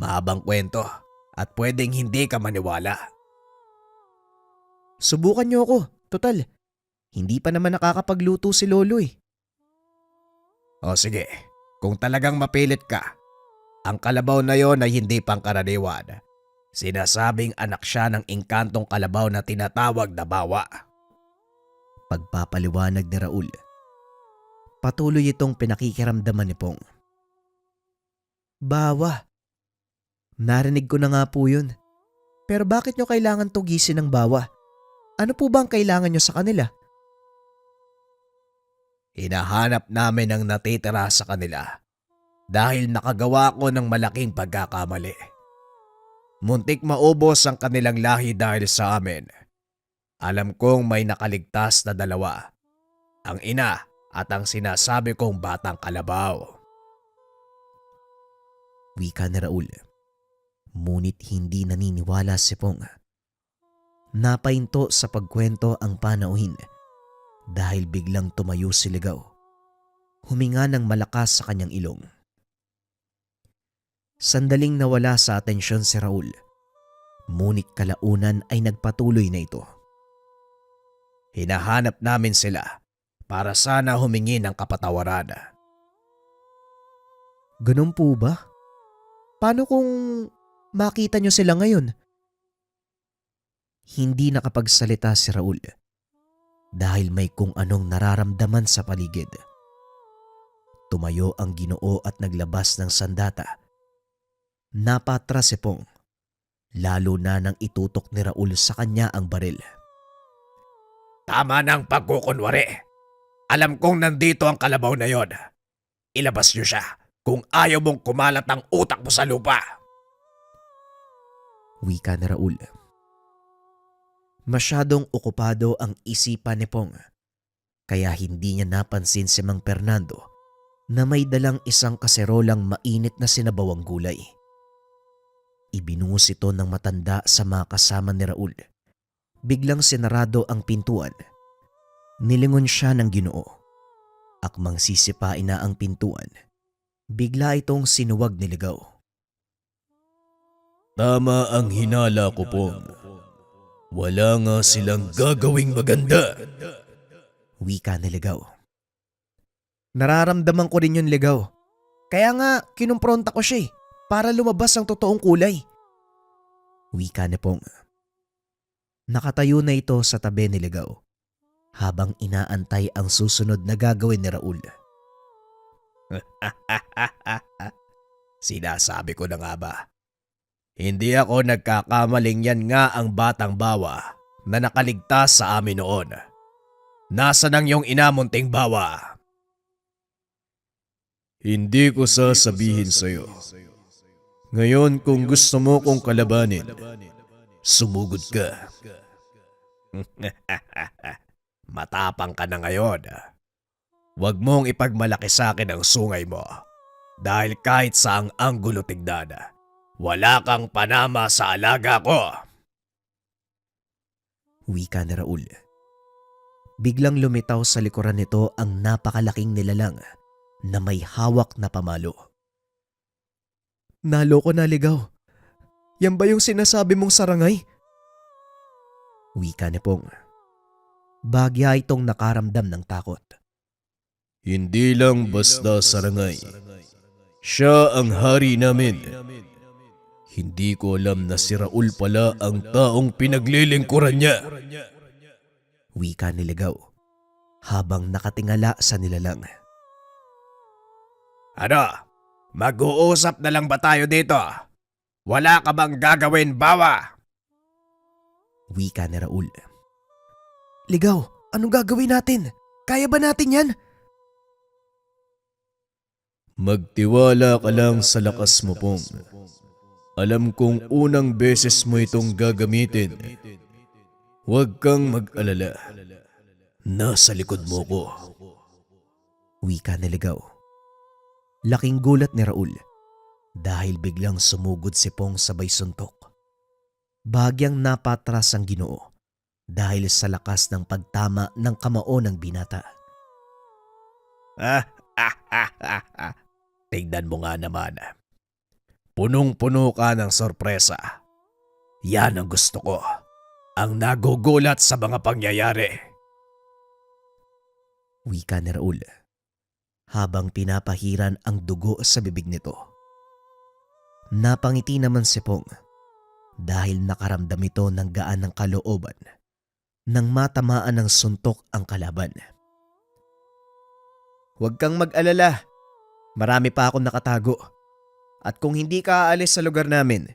Mahabang kwento at pwedeng hindi ka maniwala. Subukan niyo ako. Total, hindi pa naman nakakapagluto si Lolo eh. O sige, kung talagang mapilit ka, Ang kalabaw na yon ay hindi pangkaraniwan. Sinasabing anak siya ng engkantong kalabaw na tinatawag na bawa. Pagpapaliwanag ni Raul. Patuloy itong pinakikiramdaman ni Pong. Bawa. Narinig ko na nga po yun. Pero bakit nyo kailangan tugisin ng bawa? Ano po ba ang kailangan nyo sa kanila? Hinahanap namin ang natitira sa kanila dahil nakagawa ko ng malaking pagkakamali. Muntik maubos ang kanilang lahi dahil sa amin. Alam kong may nakaligtas na dalawa. Ang ina at ang sinasabi kong batang kalabaw. Wika ni Raul. Ngunit hindi naniniwala si Pong. Napahinto sa pagkwento ang panauhin dahil biglang tumayo si Ligaw. Huminga ng malakas sa kanyang ilong. Sandaling nawala sa atensyon si Raul. Ngunit kalaunan ay nagpatuloy na ito. Hinahanap namin sila para sana humingi ng kapatawaran. Ganun po ba? Paano kung makita nyo sila ngayon? Hindi nakapagsalita si Raul dahil may kung anong nararamdaman sa paligid. Tumayo ang Ginoo at naglabas ng sandata. Napatras si Pong, lalo na nang itutok ni Raul sa kanya ang baril. Tama ng pagkukunwari. Alam kong nandito ang kalabaw na yon. Ilabas niyo siya kung ayaw mong kumalat ang utak mo sa lupa. Wika ni Raul. Masyadong okupado ang isipan ni Pong, kaya hindi niya napansin si Mang Fernando na may dalang isang kaserolang mainit na sinabawang gulay. Ibinungus ito ng matanda sa mga kasama ni Raul. Biglang sinarado ang pintuan. Nilingon siya ng Ginoo. Akmang sisipain na ang pintuan. Bigla itong sinuwag ni Ligaw. Tama ang hinala ko, Pong. Wala nga silang gagawing maganda. Wika ni Ligaw. Nararamdaman ko rin yun, Ligaw. Kaya nga kinumpronta ko siya para lumabas ang totoong kulay. Wika ni Pong. Nakatayo na ito sa tabi ni Ligaw habang inaantay ang susunod na gagawin ni Raul. Sinasabi ko na nga ba? Hindi ako nagkakamaling yan nga ang batang bawa na nakaligtas sa amin noon. Nasaan ang iyong ina, munting bawa? Hindi ko sasabihin sa'yo. Ngayon kung gusto mo kong kalabanin, sumugod ka. Matapang ka na ngayon. Huwag mong ipagmalaki sa akin ang sungay mo dahil kahit saang anggulo tignan, wala kang panama sa alaga ko. Wika ni Raul. Biglang lumitaw sa likuran nito ang napakalaking nilalang na may hawak na pamalo. Naloko na, Ligaw. Yan ba yung sinasabi mong sarangay? Wika ni Pong. Bagya itong nakaramdam ng takot. Hindi lang basta sarangay. Siya ang hari namin. Hindi ko alam na si Raul pala ang taong pinaglilingkuran niya. Wika ni Ligaw habang nakatingala sa nilalang. Ano? Mag-uusap na lang ba tayo dito? Wala ka bang gagawin, bawa? Wika ni Raul. Ligaw, anong gagawin natin? Kaya ba natin yan? Magtiwala ka lang sa lakas mo, Pong. Alam kong unang beses mo itong gagamitin. Huwag kang mag-alala. Nasa likod mo ko. Wika ni Ligaw. Laking gulat ni Raul dahil biglang sumugod si Pong sabay suntok. Bagyang napatras ang Ginoo dahil sa lakas ng pagtama ng kamao ng binata. Tignan mo nga naman. Punong-puno ka ng sorpresa. Yan ang gusto ko. Ang nagugulat sa mga pangyayari. Wika ni Raul habang pinapahiran ang dugo sa bibig nito. Napangiti naman si Pong dahil nakaramdam ito ng gaan ng kalooban nang matamaan ng suntok ang kalaban. Huwag kang mag-alala. Marami pa akong nakatago. At kung hindi ka aalis sa lugar namin,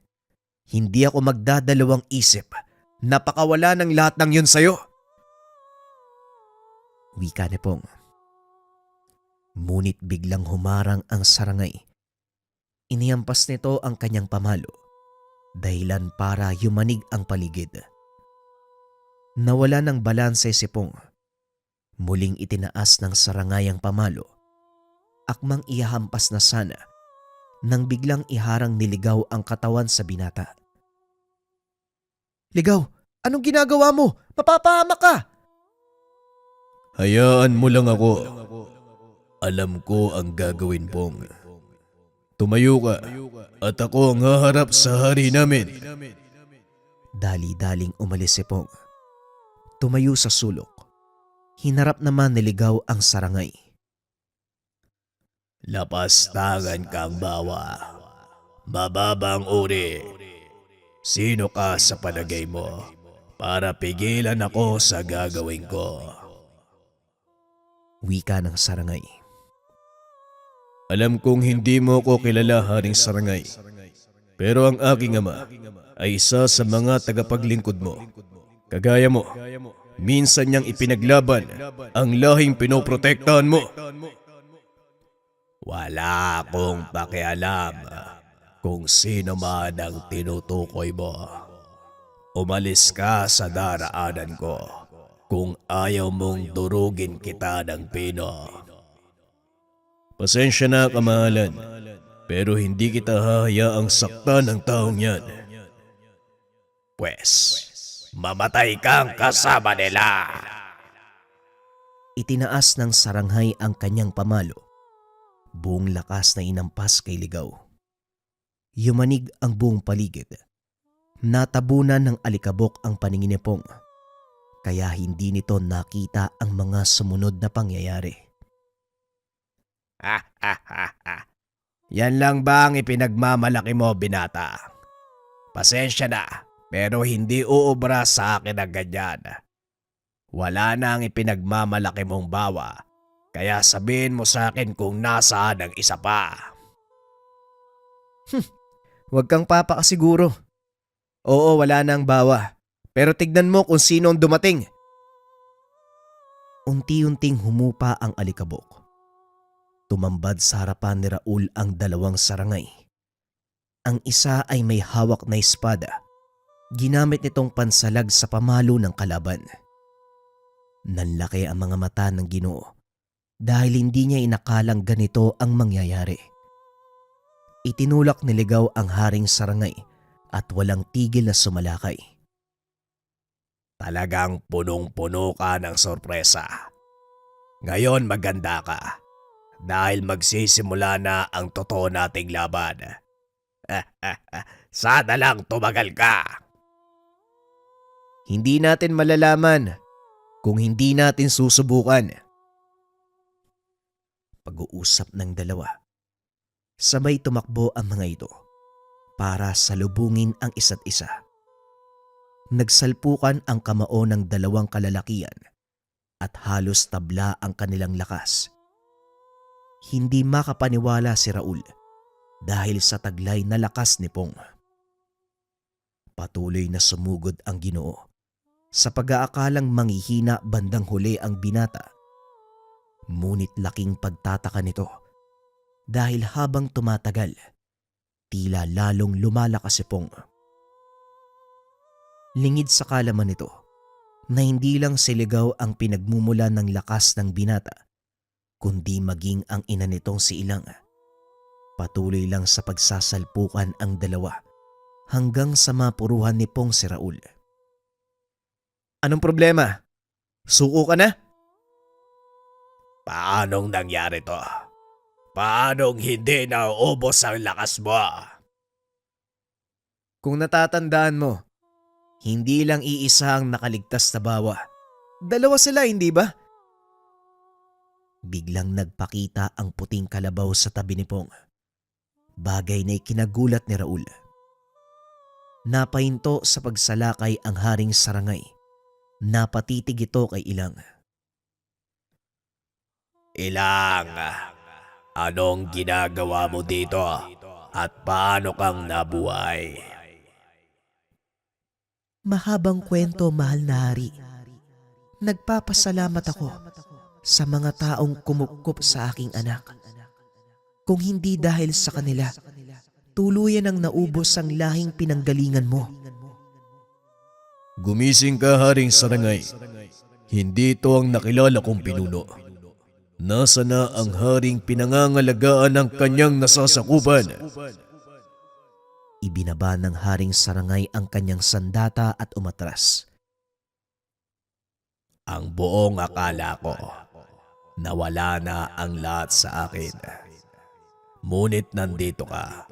hindi ako magdadalawang isip na pakawala ng lahat ng yun sa'yo. Wika ni Pong. Ngunit biglang humarang ang sarangay. Inihampas nito ang kanyang pamalo, dahilan para yumanig ang paligid. Nawala ng balanse si Pong. Muling itinaas ng sarangay ang pamalo, akmang ihahampas na sana, nang biglang iharang niligaw ang katawan sa binata. Ligaw, anong ginagawa mo? Mapapahamak ka! Hayaan mo lang ako. Alam ko ang gagawin, Pong. Tumayo ka at ako ang haharap sa hari namin. Dali-daling umalis si Pong. Tumayo sa sulok. Hinarap naman niligaw ang sarangay. Lapastangan kang bawa. Mababang uri. Sino ka sa palagay mo para pigilan ako sa gagawin ko? Wika ng sarangay. Alam kong hindi mo ko kilala, Haring Sarangay. Pero ang aking ama ay isa sa mga tagapaglingkod mo. Kagaya mo, minsan niyang ipinaglaban ang lahing pinoprotektahan mo. Wala akong pakialam kung sino man ang tinutukoy mo. Umalis ka sa daraanan ko kung ayaw mong durugin kita ng pino. Pasensya na, kamahalan, pero hindi kita hahayaang saktan ng taong yan. Pwes, mamatay kang kasama nila. Itinaas ng saranghay ang kanyang pamalo. Buong lakas na inampas kay Ligaw. Yumanig ang buong paligid. Natabunan ng alikabok ang paningin ni Pong, kaya hindi nito nakita ang mga sumunod na pangyayari. Yan lang ba ang ipinagmamalaki mo, binata? Pasensya na, pero hindi uubra sa akin ang ganyan. Wala na ang ipinagmamalaki mong bawa, kaya sabihin mo sa akin kung nasaan ang isa pa. Huwag kang papakasiguro. Oo, wala na ang bawa. Pero tignan mo kung sino ang dumating. Unti-unting humupa ang alikabok. Tumambad sa harapan ni Raul ang dalawang sarangay. Ang isa ay may hawak na espada. Ginamit nitong pansalag sa pamalo ng kalaban. Nanlaki ang mga mata ng Ginoo dahil hindi niya inakalang ganito ang mangyayari. Itinulak ni Ligaw ang haring sarangay at walang tigil na sumalakay. Talagang punong-puno ka ng sorpresa. Ngayon maganda ka dahil magsisimula na ang totoo nating laban. Sana lang tumagal ka. Hindi natin malalaman kung hindi natin susubukan. Pag-uusap ng dalawa. Sabay tumakbo ang mga ito para salubungin ang isa't isa. Nagsalpukan ang kamao ng dalawang kalalakian at halos tabla ang kanilang lakas. Hindi makapaniwala si Raul dahil sa taglay na lakas ni Pong. Patuloy na sumugod ang Ginoo sa pag-aakalang manghihina bandang huli ang binata. Ngunit laking pagtataka nito dahil habang tumatagal, tila lalong lumalakas si Pong. Lingid sa kalaman nito na hindi lang si Ligaw ang pinagmumula ng lakas ng binata, kundi maging ang ina nitong si Ilang. Patuloy lang sa pagsasalpukan ang dalawa hanggang sa mapuruhan ni Pong si Raul. Anong problema? Suko ka na? Paanong nangyari to? Paanong hindi nauubos ang lakas mo? Kung natatandaan mo, hindi lang iisa ang nakaligtas na bawa. Dalawa sila, hindi ba? Biglang nagpakita ang puting kalabaw sa tabi ni Pong. bagay na ikinagulat ni Raul. Napahinto sa pagsalakay ang Haring Sarangay. Napatitig ito kay Ilang. Ilang, anong ginagawa mo dito at paano kang nabuhay? Mahabang kwento, mahal na hari. Nagpapasalamat ako sa mga taong kumupkup sa aking anak. Kung hindi dahil sa kanila, tuluyan ang naubos ang lahing pinanggalingan mo. Gumising ka, Haring Sarangay. Hindi ito ang nakilala kong pinuno. Nasa na ang haring pinangangalagaan ng kanyang nasasakupan? Ibinaba ng Haring Sarangay ang kanyang sandata at umatras. Ang buong akala ko, nawala na ang lahat sa akin. Ngunit nandito ka.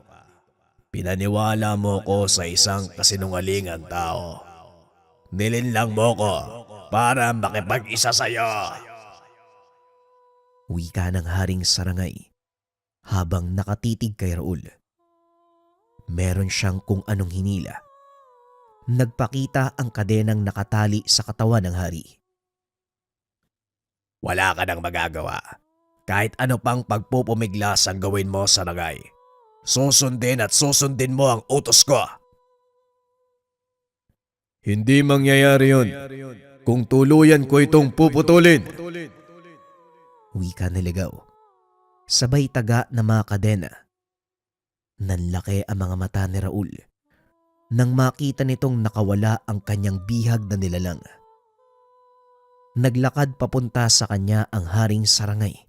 Pinaniwala mo ko sa isang kasinungalingang tao. Nilinlang mo ko para makipag-isa sa'yo. Wika ng Haring Sarangay habang nakatitig kay Raul. Meron siyang kung anong hinila. Nagpakita ang kadenang nakatali sa katawan ng hari. Wala ka nang magagawa. Kahit ano pang pagpupumiglas ang gawin mo, Sarangay. Susundin at susundin mo ang utos ko. Hindi mangyayari yun kung tuluyan ko itong puputulin. Wika ni Ligaw. Sabay taga na mga kadena. Nanlaki ang mga mata ni Raul nang makita nitong nakawala ang kanyang bihag na nilalang. Naglakad papunta sa kanya ang Haring Sarangay.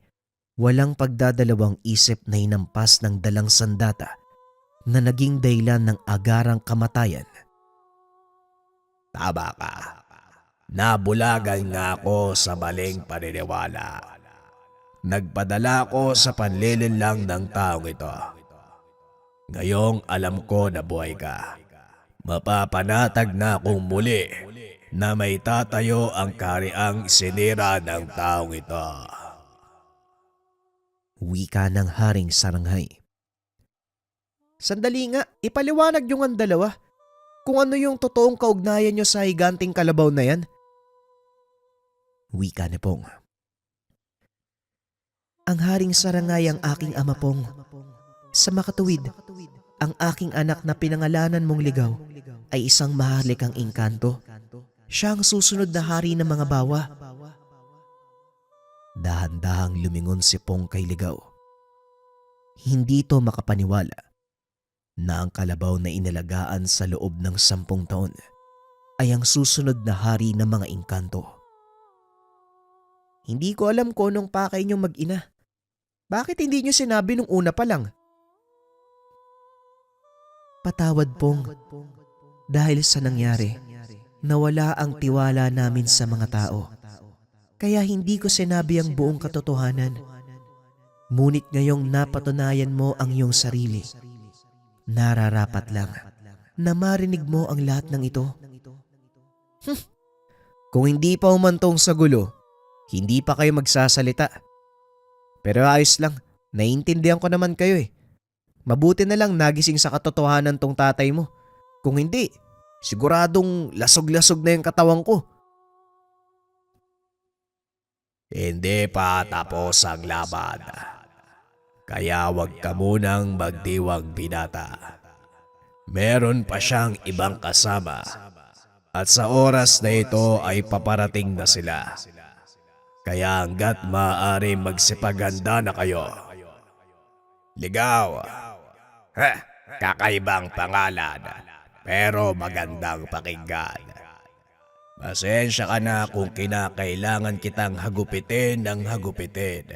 Walang pagdadalawang isip na hinampas ng dalang sandata na naging dahilan ng agarang kamatayan. Tama ka. Nabulagan nga ako sa maling paniniwala. Nagpadala ko sa panlilinlang ng taong ito. Ngayong alam ko na buhay ka. Mapapanatag na akong muli na may tatayo ang kahariang sinira ng taong ito. Wika ng Haring Sarangay. Sandali nga, ipaliwanag yung ang dalawa. Kung ano yung totoong kaugnayan nyo sa higanting kalabaw na yan. Wika ni Pong. Ang Haring Sarangay ang aking ama, Pong. Sa makatuwid, ang aking anak na pinangalanan mong Ligaw ay isang mahalikang engkanto. Siya ang susunod na hari ng mga bawa. Dahan-dahang lumingon si Pong kay Ligaw. Hindi to makapaniwala na ang kalabaw na inalagaan sa loob ng 10 taon ay ang susunod na hari ng mga engkanto. Hindi ko alam kung anong pakay niyong mag-ina. Bakit hindi niyo sinabi nung una pa lang? Patawad, Pong. Dahil sa nangyari, nawala ang tiwala namin sa mga tao. Kaya hindi ko sinabi ang buong katotohanan. Ngunit ngayong napatunayan mo ang iyong sarili, nararapat lang na marinig mo ang lahat ng ito. Kung hindi pa humantong sa gulo, hindi pa kayo magsasalita. Pero ayos lang, naiintindihan ko naman kayo eh. Mabuti na lang nagising sa katotohanan tong tatay mo. Kung hindi, siguradong lasog-lasog na yung katawan ko. Hindi pa tapos ang laban. Kaya wag ka munang magdiwang binata. Meron pa siyang ibang kasama. At sa oras na ito ay paparating na sila. Kaya hanggat maaari magsipaganda na kayo. Ligaw. Kakaibang pangalan. Pero magandang pakinggan. Pasensya ka na kung kinakailangan kitang hagupitin ng hagupitin.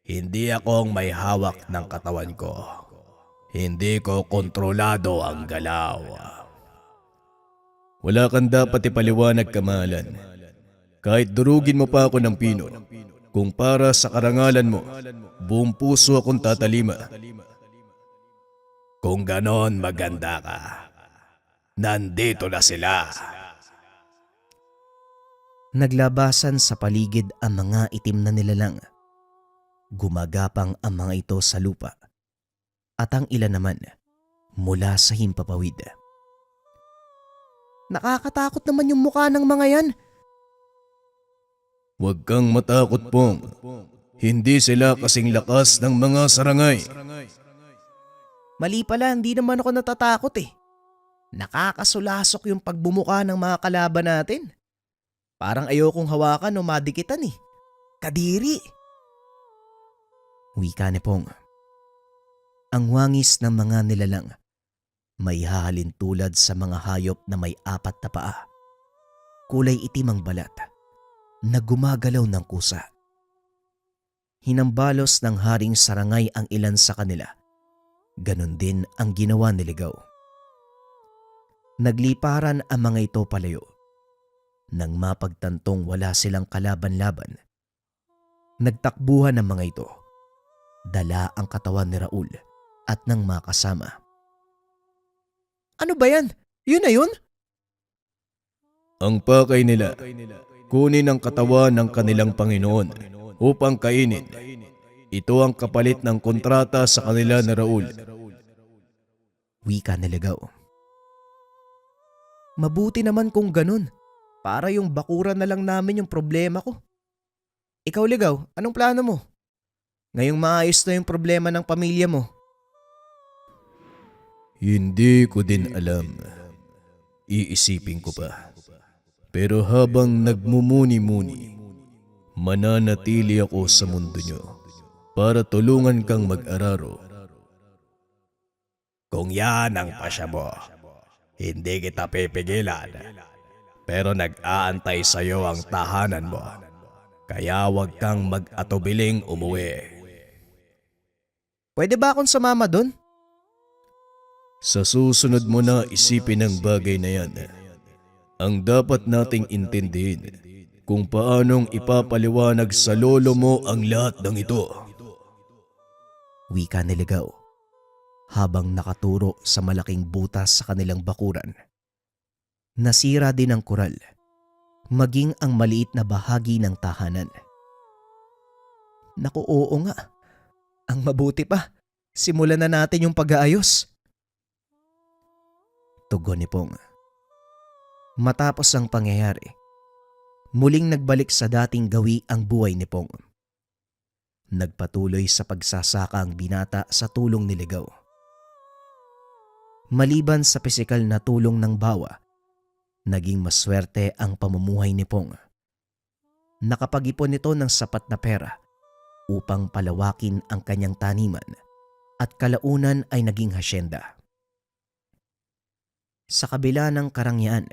Hindi akong may hawak ng katawan ko. Hindi ko kontrolado ang galaw. Wala kang dapat ipaliwanag, kamahalan. Kahit durugin mo pa ako ng pino, kung para sa karangalan mo, buong puso akong tatalima. Kung ganon, maganda ka. Nandito na sila. Naglabasan sa paligid ang mga itim na nilalang. Gumagapang ang mga ito sa lupa. at ang ilan naman mula sa himpapawid. Nakakatakot naman yung mukha ng mga yan. Huwag kang matakot, Pong. Hindi sila kasing lakas ng mga sarangay. Mali pala, hindi naman ako natatakot eh. Nakakasulasok yung pagbumuka ng mga kalaban natin. Parang ayokong hawakan o madikitan eh. Kadiri. Wika ni Pong. Ang wangis ng mga nilalang may hahalin tulad sa mga hayop na may 4 na paa. Kulay itim ang balat na gumagalaw ng kusa. Hinambalos ng haring sarangay ang ilan sa kanila. Ganon din ang ginawa ni Ligaw. Nagliparan ang mga ito palayo. Nang mapagtantong wala silang kalaban-laban, nagtakbuhan ang mga ito. Dala ang katawan ni Raul at ng mga kasama. Ano ba yan? Yun na yun? Ang pakay nila, kunin ang katawan ng kanilang Panginoon upang kainin. Ito ang kapalit ng kontrata sa kanila na Raul. Wika ni Ligaw. Mabuti naman kung ganun. Para yung bakuran na lang namin yung problema ko. Ikaw, Ligaw, anong plano mo? Ngayong maayos na yung problema ng pamilya mo. Hindi ko din alam. Iisipin ko pa. Pero habang nagmumuni-muni, mananatili ako sa mundo nyo para tulungan kang mag-araro. Kung yan ang pasya mo, hindi kita pipigilan. Pero nag-aantay sa'yo ang tahanan mo. Kaya huwag kang mag-atubiling umuwi. Pwede ba akong sumama doon? Sa susunod mo na isipin ang bagay na yan. Ang dapat nating intindihin kung paanong ipapaliwanag sa lolo mo ang lahat ng ito. Wika ni Ligaw habang nakaturo sa malaking butas sa kanilang bakuran. Nasira din ang kural, maging ang maliit na bahagi ng tahanan. Naku, oo nga. Ang mabuti pa, simulan na natin yung pag-aayos. Tugon ni Pong. Matapos ang pangyayari, muling nagbalik sa dating gawi ang buhay ni Pong. Nagpatuloy sa pagsasaka ang binata sa tulong ni Ligaw. Maliban sa pisikal na tulong ng bawa, naging maswerte ang pamumuhay ni Pong. Nakapag-ipon nito ng sapat na pera upang palawakin ang kanyang taniman at kalaunan ay naging hasyenda. Sa kabila ng karangyaan,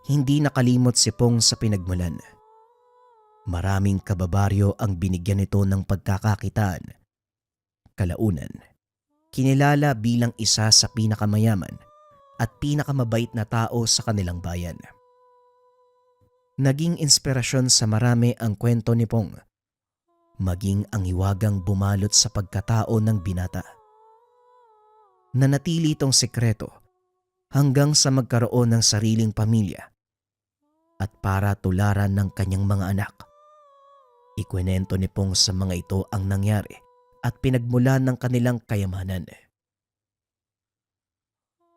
hindi nakalimot si Pong sa pinagmulan. Maraming kababaryo ang binigyan nito ng pagkakakitaan. Kalaunan, kinilala bilang isa sa pinakamayaman at pinakamabait na tao sa kanilang bayan. Naging inspirasyon sa marami ang kwento ni Pong, maging ang hiwagang bumalot sa pagkatao ng binata. Nanatili itong sekreto hanggang sa magkaroon ng sariling pamilya at para tularan ng kanyang mga anak. Ikwento ni Pong sa mga ito ang nangyari at pinagmulan ng kanilang kayamanan.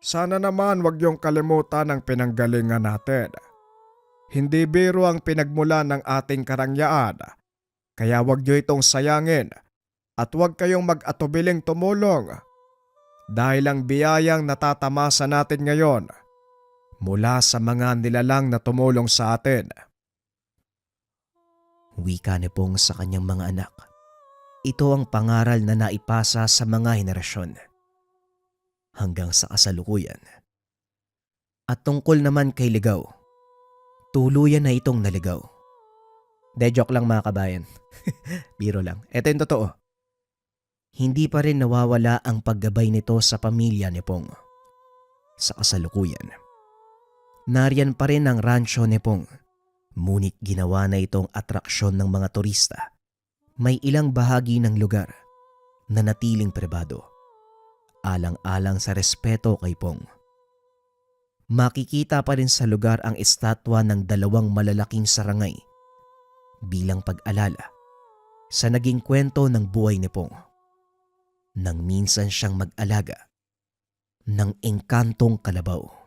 Sana naman wag yung kalimutan ang pinanggalingan natin. Hindi biro ang pinagmulan ng ating karangyaan, kaya wag nyo itong sayangin at wag kayong mag-atubiling tumulong dahil ang biyayang natatamasa natin ngayon mula sa mga nilalang na tumulong sa atin. Wika ni Pong sa kanyang mga anak. Ito ang pangaral na naipasa sa mga henerasyon hanggang sa kasalukuyan. At tungkol naman kay Ligaw, tuluyan na itong naligaw. De joke lang mga kabayan. Biro lang. Ito yung totoo. Hindi pa rin nawawala ang paggabay nito sa pamilya ni Pong. Sa kasalukuyan, nariyan pa rin ang rancho ni Pong. Ngunit ginawa na itong atraksyon ng mga turista. May ilang bahagi ng lugar na natiling pribado, alang-alang sa respeto kay Pong. Makikita pa rin sa lugar ang estatwa ng 2 malalaking sarangay bilang pag-alala sa naging kwento ng buhay ni Pong. nang minsan siyang mag-alaga ng engkantong kalabaw.